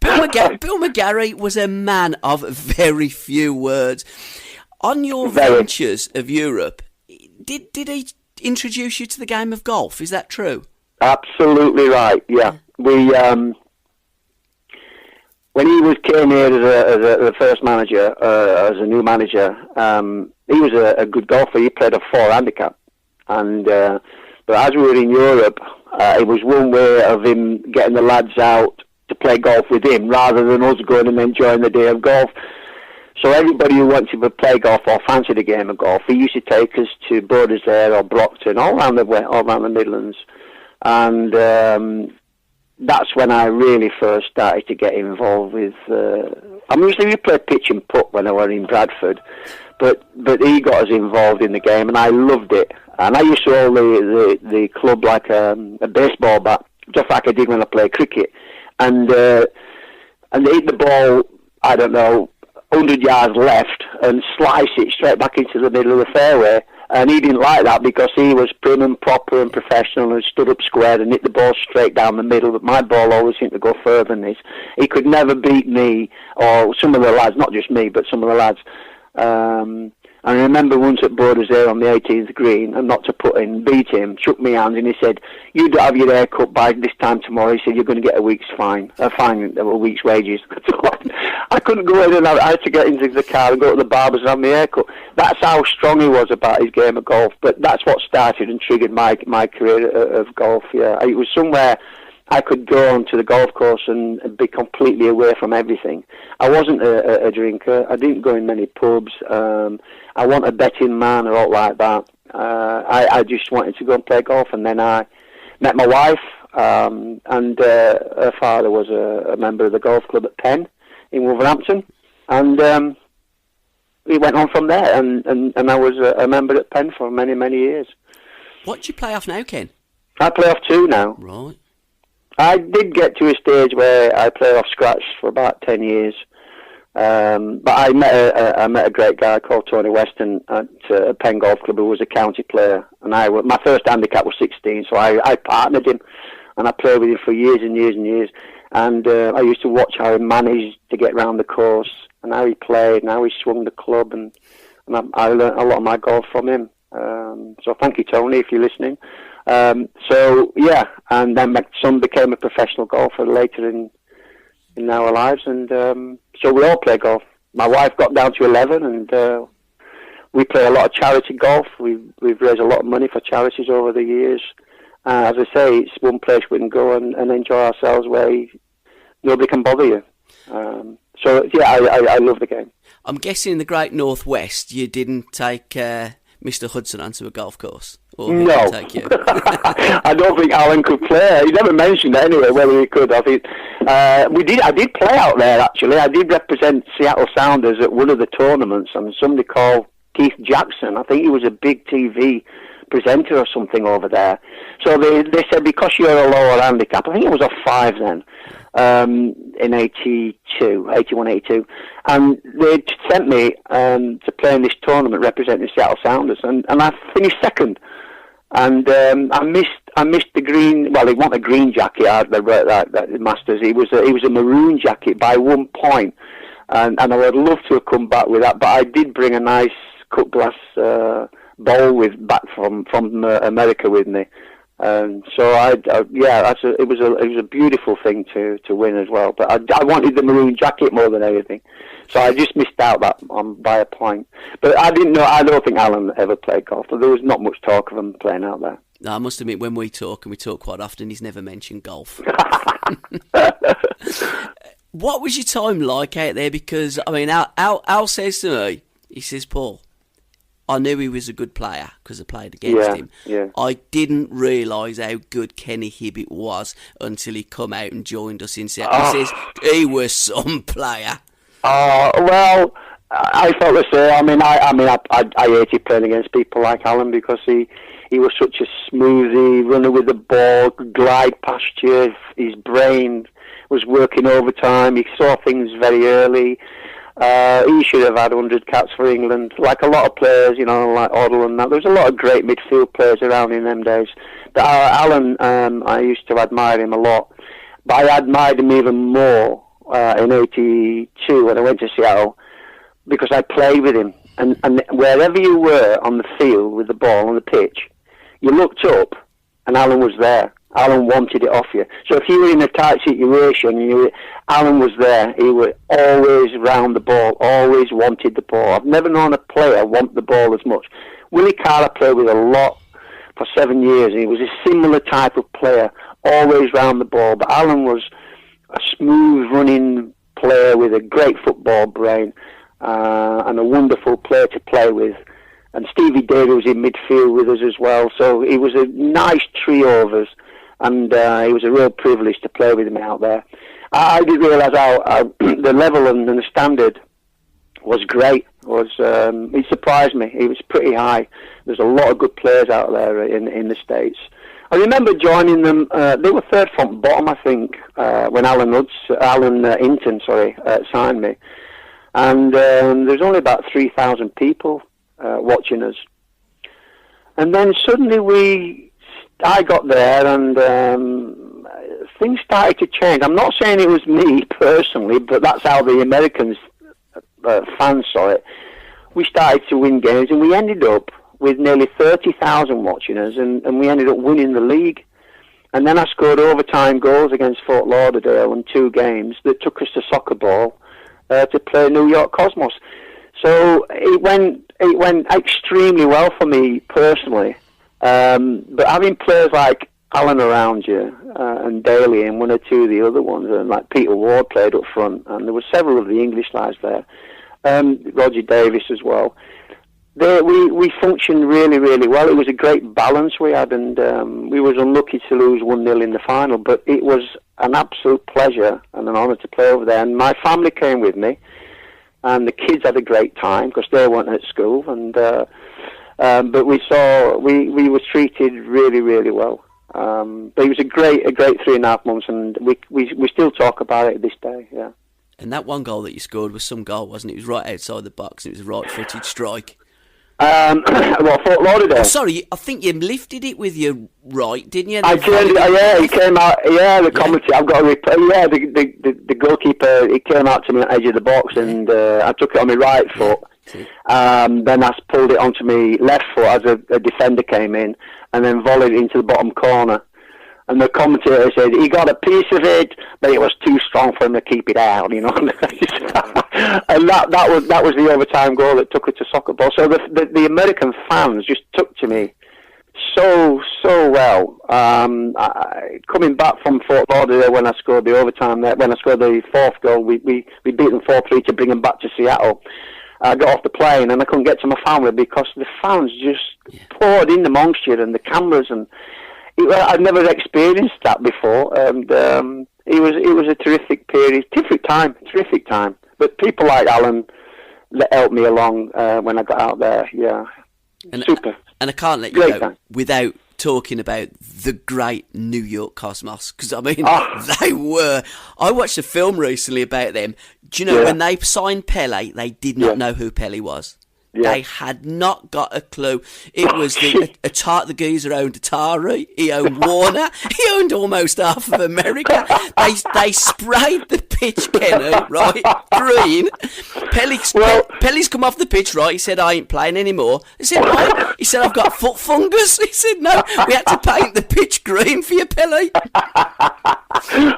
Bill McGarry was a man of very few words. On your ventures of Europe, did he introduce you to the game of golf? Is that true? Absolutely right. Yeah, we. When he came here as the first manager, as a new manager, he was a good golfer. He played a 4 handicap, and but as we were in Europe, it was one way of him getting the lads out to play golf with him, rather than us going and enjoying the day of golf. So everybody who wanted to play golf or fancied a game of golf, he used to take us to Borders or Brockton, all around the Midlands, and. That's when I really first started to get involved with. Usually we played pitch and putt when I was in Bradford, but he got us involved in the game, and I loved it. And I used to hold the club like a baseball bat, just like I did when I played cricket, and hit the ball, I don't know, 100 yards left, and slice it straight back into the middle of the fairway. And he didn't like that, because he was prim and proper and professional and stood up square and hit the ball straight down the middle. But my ball always seemed to go further than this. He could never beat me, or some of the lads, not just me, but some of the lads. I remember once at Borders there on the 18th green, and not to put in, beat him, shook me hands, and he said, "You don't have your hair cut by this time tomorrow." He said, "You're going to get a week's fine, a week's wages." I couldn't go in, and I had to get into the car and go to the barber's and have my hair cut. That's how strong he was about his game of golf. But that's what started and triggered my career of golf. Yeah, it was somewhere I could go onto the golf course and be completely away from everything. I wasn't a drinker. I didn't go in many pubs. I wasn't a betting man or all like that. I just wanted to go and play golf, and then I met my wife, and her father was a member of the golf club at Penn in Wolverhampton, and we went on from there, and I was a member at Penn for many, many years. What do you play off now, Ken? I play off 2 now. Right. I did get to a stage where I played off scratch for about 10 years. But I met a great guy called Tony Weston at Penn Golf Club, who was a county player, and my first handicap was 16, so I partnered him, and I played with him for years and years and years. And I used to watch how he managed to get round the course, and how he played, and how he swung the club, and I learned a lot of my golf from him. So thank you, Tony, if you're listening. So yeah, and then my son became a professional golfer later in our lives, and so we all play golf. My wife got down to 11, and we play a lot of charity golf. We've raised a lot of money for charities over the years. As I say, it's one place we can go and enjoy ourselves where nobody can bother you. So yeah, I love the game. I'm guessing in the Great Northwest you didn't take Mr. Hudson onto a golf course. Or no, take you? I don't think Alan could play. He never mentioned it anyway whether he could. I think I did play out there actually. I did represent Seattle Sounders at one of the tournaments, and somebody called Keith Jackson. I think he was a big TV presenter or something over there. So they said, because you're a lower handicap, I think it was a 5 then, in 81, 82, and they sent me to play in this tournament representing Seattle Sounders, and I finished second. And I missed the green. Well, he wanted a green jacket out the Masters. He was a maroon jacket by 1 point, and I would love to have come back with that. But I did bring a nice cut glass bowl back from America with me, and so it was a beautiful thing to win as well. But I wanted the maroon jacket more than anything, so I just missed out by a point. But I didn't know. I don't think Alan ever played golf. There was not much talk of him playing out there. No, I must admit, when we talk, and we talk quite often, he's never mentioned golf. What was your time like out there? Because I mean, Al says to me, he says, Paul, I knew he was a good player because I played against him. Yeah. I didn't realise how good Kenny Hibbitt was until he come out and joined us in Seattle. He says he was some player. Well, I felt the same. I hated playing against people like Alan because he was such a smoothie runner with the ball, glide past you. His brain was working overtime. He saw things very early. He should have had 100 caps for England, like a lot of players, like Oddle and that. There was a lot of great midfield players around in them days. But Alan, I used to admire him a lot. But I admired him even more in 82 when I went to Seattle, because I played with him. And wherever you were on the field with the ball on the pitch, you looked up and Alan was there. Alan wanted it off you. So if you were in a tight situation, Alan was there. He was always round the ball, always wanted the ball. I've never known a player want the ball as much. Willie Carter played with a lot for 7 years, and he was a similar type of player, always round the ball. But Alan was a smooth running player with a great football brain, and a wonderful player to play with. And Stevie Davey was in midfield with us as well. So it was a nice trio of us. And it was a real privilege to play with him out there. I didn't realise how the level and the standard was great. It surprised me. It was pretty high. There's a lot of good players out there in the States. I remember joining them. They were third from bottom, I think, when Alan Hinton signed me. And there's only about 3,000 people watching us. And then suddenly I got there, and things started to change. I'm not saying it was me personally, but that's how the Americans fans saw it. We started to win games, and we ended up with nearly 30,000 watching us, and we ended up winning the league. And then I scored overtime goals against Fort Lauderdale in 2 games that took us to soccer ball to play New York Cosmos. So it went extremely well for me personally. But having players like Alan around you, and Daly and 1 or 2 of the other ones, and like Peter Ward played up front, and there were several of the English lads there, Roger Davis as well. We functioned really, really well. It was a great balance we had, and we was unlucky to lose 1-0 in the final, but it was an absolute pleasure and an honour to play over there. And my family came with me, and the kids had a great time because they weren't at school, and but we were treated really, really well. But it was a great 3.5 months, and we still talk about it this day. Yeah. And that one goal that you scored was some goal, wasn't it? It was right outside the box. It was a right-footed strike. Well, Fort Lauderdale. Oh, sorry, I think you lifted it with your right, didn't you? I turned it. Yeah, he came out. Yeah, the commentary. I've got a replay. Yeah, the goalkeeper. He came out to me at the edge of the box, and I took it on my right foot. Then I pulled it onto my left foot as a defender came in, and then volleyed it into the bottom corner. And the commentator said he got a piece of it, but it was too strong for him to keep it out, you know. And that was the overtime goal that took it to soccer ball. So the American fans just took to me so well. Coming back from Fort Lauderdale when I scored the overtime, when I scored the fourth goal, we beat them 4-3 to bring them back to Seattle. I got off the plane and I couldn't get to my family because the fans just poured in amongst you and the cameras and. I'd never experienced that before, and it was a terrific period, terrific time. But people like Alan that helped me along when I got out there, super. And I can't let you go without talking about the great New York Cosmos, because I mean, they were. I watched a film recently about them. Do you know when they signed Pele, they did not know who Pele was. Yeah. They had not got a clue. It was the geezer owned Atari. He owned Warner. He owned almost half of America. They sprayed the pitch, Kenny, right, green. Pele's come off the pitch, right. He said, "I ain't playing anymore." I said, "Why?" He said, "I've got foot fungus." He said, "No, we had to paint the pitch green for you, Pele."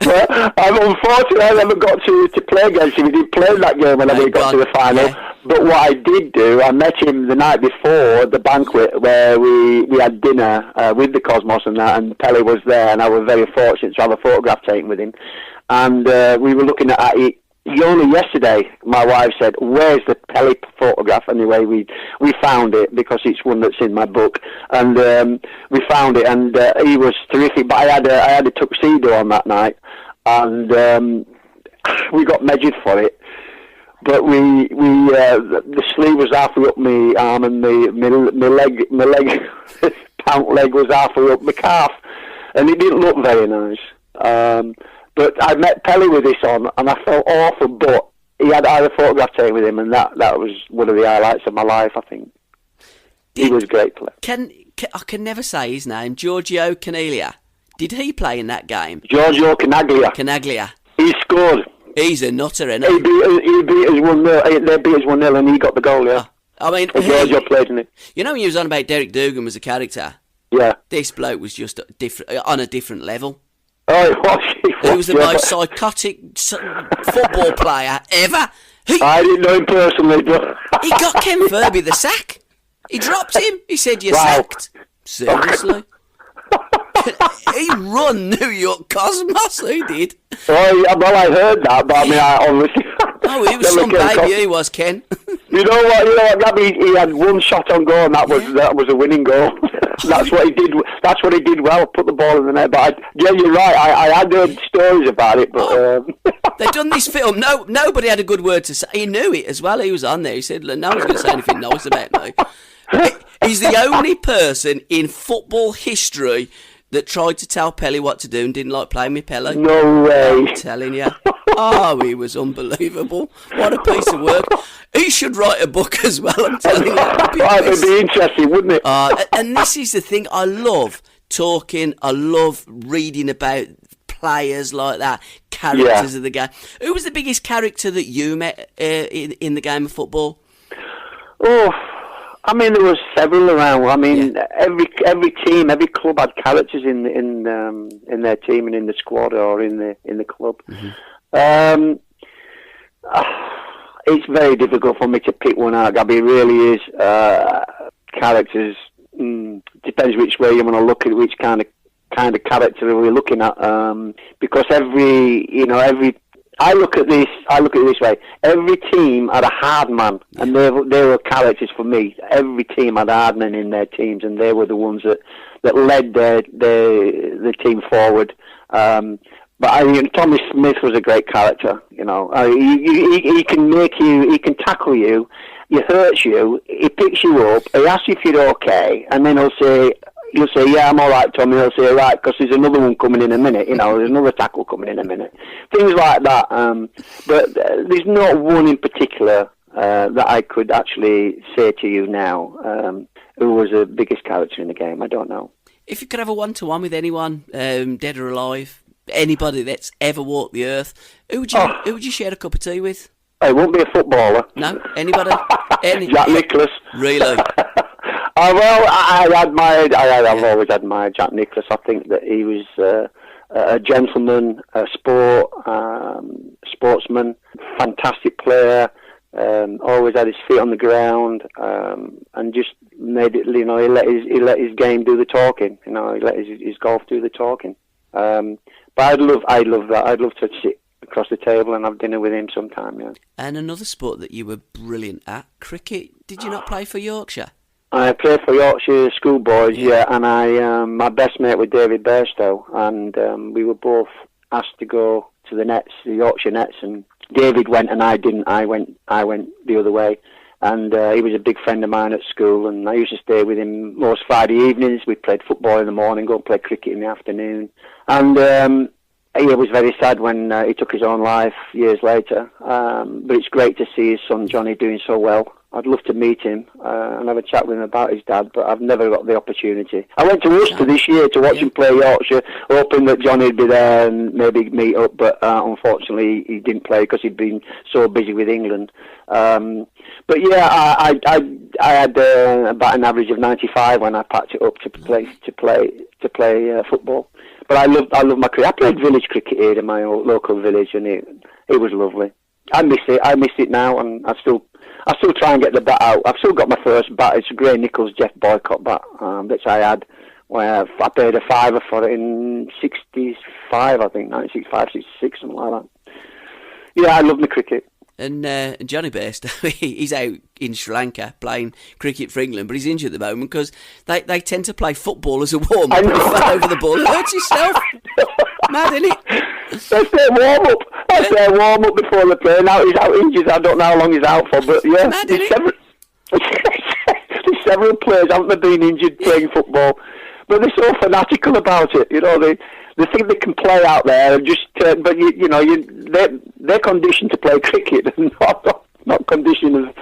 Well, unfortunately, I never got to play against him. He did play that game when I got to the final. Yeah. But what I did do, I met him the night before the banquet where we had dinner with the Cosmos and that, and Pele was there, and I was very fortunate to have a photograph taken with him. And we were looking at it. Only yesterday, my wife said, "Where's the Pele photograph?" Anyway, we found it because it's one that's in my book, and we found it, and he was terrific. But I had a tuxedo on that night, and we got measured for it. But the sleeve was halfway up my arm, and my leg, pant leg was halfway up my calf, and it didn't look very nice. But I met Pele with this on, and I felt awful. But I had a photograph taken with him, and that was one of the highlights of my life. I think he was a great player. I can never say his name. Giorgio Canaglia. Did he play in that game? Giorgio Canaglia. Canaglia. He scored. He's a nutter, isn't he? He beat us 1-0. They beat us 1-0, and he got the goal. Yeah. I mean, Giorgio played in it. You know when you was on about Derek Dougan as a character? Yeah. This bloke was just on a different level. Oh, it was. He was the most psychotic football player ever. I didn't know him personally, but he got Ken Furby the sack. He dropped him. He said, "You're sacked." Seriously. He run New York Cosmos. He did. Well, I heard that, but I mean, I obviously. Oh, he was some baby. He was, Ken. You know what, Gabby? He had one shot on goal, and that was a winning goal. That's what he did. That's what he did well. Put the ball in the net. But you're right. I had heard stories about it, but they've done this film. Nobody had a good word to say. He knew it as well. He was on there. He said, "No one's going to say anything nice about me." He's the only person in football history that tried to tell Pele what to do and didn't like playing with Pele. No way. I'm telling you. Oh, he was unbelievable. What a piece of work. He should write a book as well, I'm telling you. It would be interesting, wouldn't it? And this is the thing. I love talking. I love reading about players like that, characters of the game. Who was the biggest character that you met in the game of football? Oh, I mean, there was several around. I mean, every team, every club had characters in their team and in the squad or in the club. Mm-hmm. It's very difficult for me to pick one out, Gabby. It really is. Characters depends which way you want to look at which kind of character we're looking at. Because I look at it this way. Every team had a hard man, and they were characters for me. Every team had hard men in their teams, and they were the ones that led the team forward. But Tommy Smith was a great character. You know, he can tackle you, he hurts you, he picks you up, he asks you if you're okay, and then he'll say, You'll say, yeah, I'm all right, Tommy. He'll say, right, because there's another one coming in a minute. There's another tackle coming in a minute. Things like that. But there's not one in particular that I could actually say to you now who was the biggest character in the game. I don't know. If you could have a one-to-one with anyone, dead or alive, anybody that's ever walked the earth, who would you share a cup of tea with? It won't be a footballer. No? Anybody? Jack Nicklaus. Really? I've always admired Jack Nicklaus. I think that he was a gentleman, a sportsman, fantastic player, always had his feet on the ground, and just made it, he let his game do the talking, he let his golf do the talking. But I'd love that. I'd love to sit across the table and have dinner with him sometime, yeah. And another sport that you were brilliant at, cricket. Did you not play for Yorkshire? I played for Yorkshire schoolboys, yeah, and my best mate was David Bairstow, and we were both asked to go to the nets, the Yorkshire nets, and David went and I didn't. I went the other way, and he was a big friend of mine at school, and I used to stay with him most Friday evenings. We played football in the morning, go and play cricket in the afternoon, and he was very sad when he took his own life years later. But it's great to see his son Johnny doing so well. I'd love to meet him and have a chat with him about his dad, but I've never got the opportunity. I went to Worcester this year to watch him play Yorkshire, hoping that Johnny'd be there and maybe meet up, but unfortunately he didn't play because he'd been so busy with England. But yeah, I had about an average of 95 when I packed it up to play football. But I love my cricket. I played village cricket here in my old local village, and it was lovely. I miss it now, and I still try and get the bat out. I've still got my first bat. It's a Gray Nichols Jeff Boycott bat that I had. Where I paid a £5 for it in 65, I think, 1965, 66, something like that. Yeah, I love my cricket. And Johnny Bairstow, he's out in Sri Lanka playing cricket for England, but he's injured at the moment because they tend to play football as a warm-up. He fell over the ball and hurt yourself. Mad, isn't it? That's their warm-up. That's their warm-up before they play. Now he's out injured. I don't know how long he's out for, but yeah. Mad, there's several players, haven't they, been injured playing football? But they're so fanatical about it. They think they can play out there and just, but they're conditioned to play cricket and not conditioned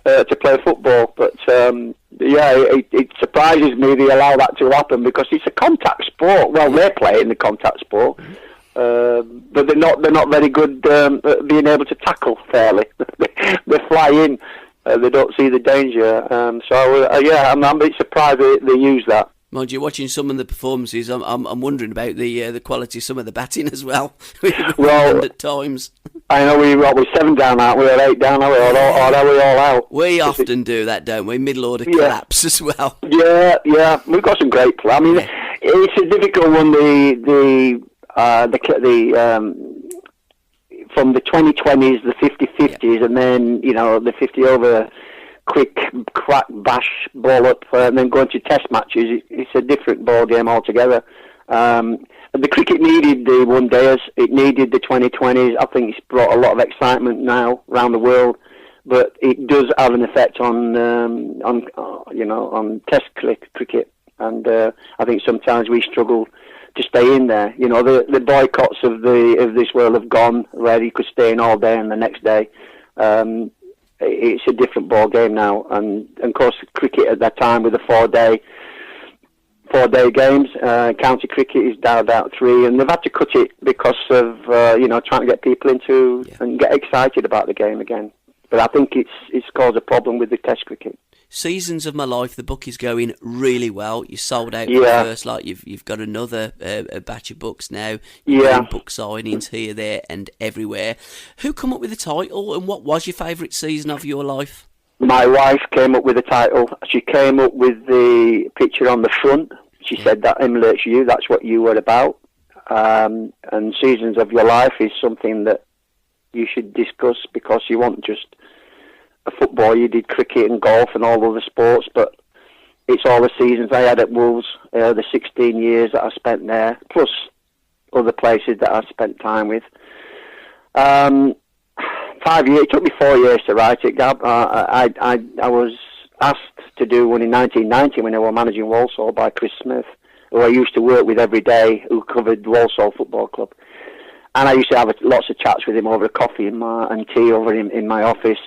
to play football. But it surprises me they allow that to happen because it's a contact sport. Well, they play in the contact sport, but they're not very good at being able to tackle fairly. They fly in, they don't see the danger. I'm a bit surprised they use that. Mind you, watching some of the performances, I'm wondering about the quality of some of the batting as well. Well, at times. I know we're 7 down, aren't we? Or 8 down, are we? Or are we all out? We often do that, don't we? Middle order collapse as well. Yeah. We've got some great play. I mean, it's a difficult one. From the 2020s, the 50-50s, and then the 50 over. Quick crack, bash, ball up, and then going to test matches. It's a different ball game altogether. The cricket needed the one-dayers. It needed the 2020s. I think it's brought a lot of excitement now around the world, but it does have an effect on test cricket. And I think sometimes we struggle to stay in there. The boycotts of this world have gone, where you could stay in all day and the next day. It's a different ball game now, and of course cricket at that time with the 4-day games, county cricket is dialed out 3, and they've had to cut it because of trying to get people into and get excited about the game again. But I think it's caused a problem with the test cricket. Seasons of My Life, the book is going really well. You sold out the first lot. You've got another a batch of books now. You're doing book signings here, there, and everywhere. Who come up with the title, and what was your favourite season of your life? My wife came up with the title. She came up with the picture on the front. She said that emulates you. That's what you were about. And Seasons of Your Life is something that you should discuss because you want just a football. You did cricket and golf and all other sports, but it's all the seasons I had at Wolves, the 16 years that I spent there, plus other places that I spent time with. 5 years. It took me 4 years to write it, Gab. I asked to do one in 1990 when I was managing Walsall by Chris Smith, who I used to work with every day, who covered Walsall Football Club. And I used to have lots of chats with him over a coffee and tea over in my office.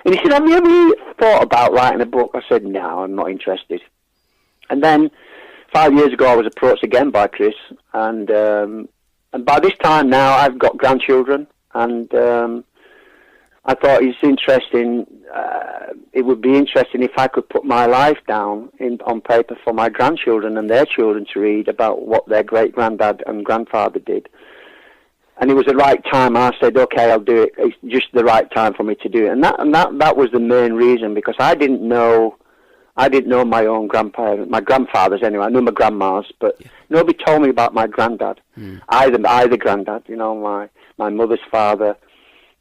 And he said, have you ever thought about writing a book? I said, no, I'm not interested. And then 5 years ago, I was approached again by Chris. And by this time now, I've got grandchildren. And I thought it's interesting. It would be interesting if I could put my life down on paper for my grandchildren and their children to read about what their great-granddad and grandfather did. And it was the right time. I said, okay, I'll do it. It's just the right time for me to do it. And that was the main reason, because I didn't know my own grandparents, my grandfathers anyway. I knew my grandmas, but nobody told me about my granddad. Either granddad, my mother's father,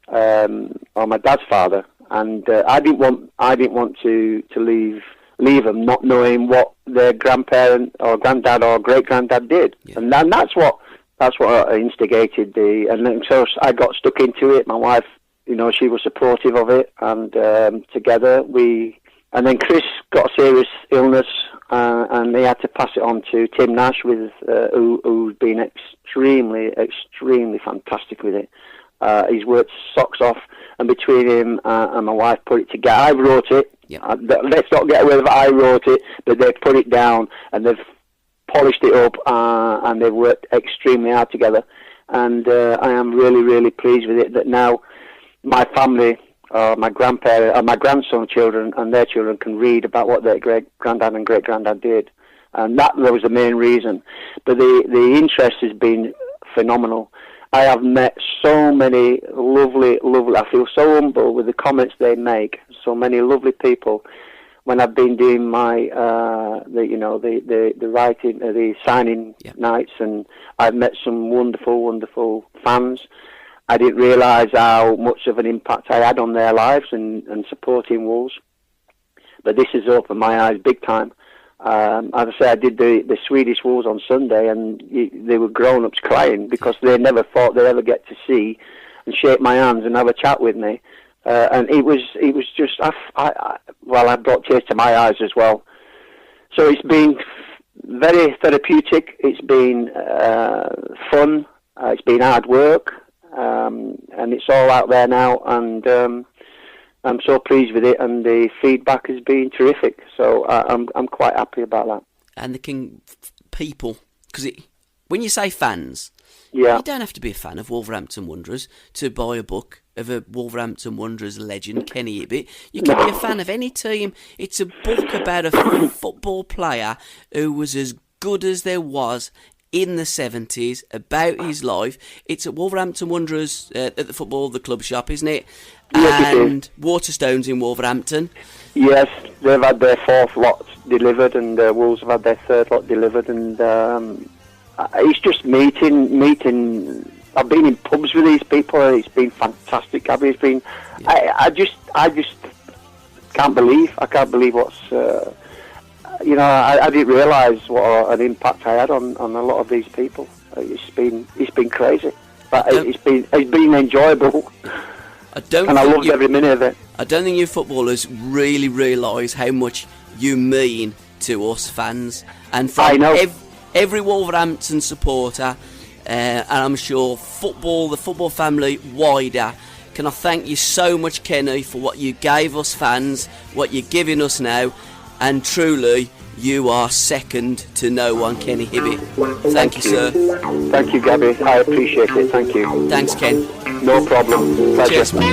or my dad's father. And I didn't want to leave them not knowing what their grandparent or granddad or great granddad did. Yeah. And that's what instigated and then, so I got stuck into it. My wife, she was supportive of it, and together and then Chris got a serious illness, and he had to pass it on to Tim Nash, who's been extremely, extremely fantastic with it. He's worked socks off, and between him and my wife put it together. I wrote it. Yeah. Let's not get away with it. I wrote it, but they put it down and they've polished it up, and they've worked extremely hard together. And I am really, really pleased with it that now my family, my grandparents, my grandson's children and their children can read about what their great-granddad and great-granddad did. And that was the main reason. But the interest has been phenomenal. I have met so many lovely, I feel so humble with the comments they make, so many lovely people. When I've been doing my, the writing, the signing nights, and I've met some wonderful, wonderful fans. I didn't realise how much of an impact I had on their lives and supporting Wolves. But this has opened my eyes big time. As I say, I did the Swedish Wolves on Sunday, and they were grown-ups crying because they never thought they'd ever get to see and shake my hands and have a chat with me. And it was just, I brought tears to my eyes as well. So it's been very therapeutic. It's been fun. It's been hard work, and it's all out there now. And I'm so pleased with it, and the feedback has been terrific. So I'm quite happy about that. And people, because when you say fans, you don't have to be a fan of Wolverhampton Wanderers to buy a book of a Wolverhampton Wanderers legend, Kenny Hibbitt. You can be a fan of any team. It's a book about a football player who was as good as there was in the 70s, about his life. It's at Wolverhampton Wanderers at the club shop, isn't it? And Waterstones in Wolverhampton. Yes, they've had their fourth lot delivered, and Wolves have had their third lot delivered, and it's just meeting. I've been in pubs with these people, and it's been fantastic, Gabby. It's been, I just can't believe what's, I didn't realise what an impact I had on a lot of these people. It's been crazy, but it's been enjoyable. I loved every minute of it. I don't think you footballers really realise how much you mean to us fans, and from every Wolverhampton supporter. And I'm sure the football family wider. Can I thank you so much, Kenny, for what you gave us fans, what you're giving us now, and truly, you are second to no one, Kenny Hibbitt. Thank you, sir. Thank you, Gabby. I appreciate it. Thank you. Thanks, Ken. No problem. Pleasure. Cheers, mate.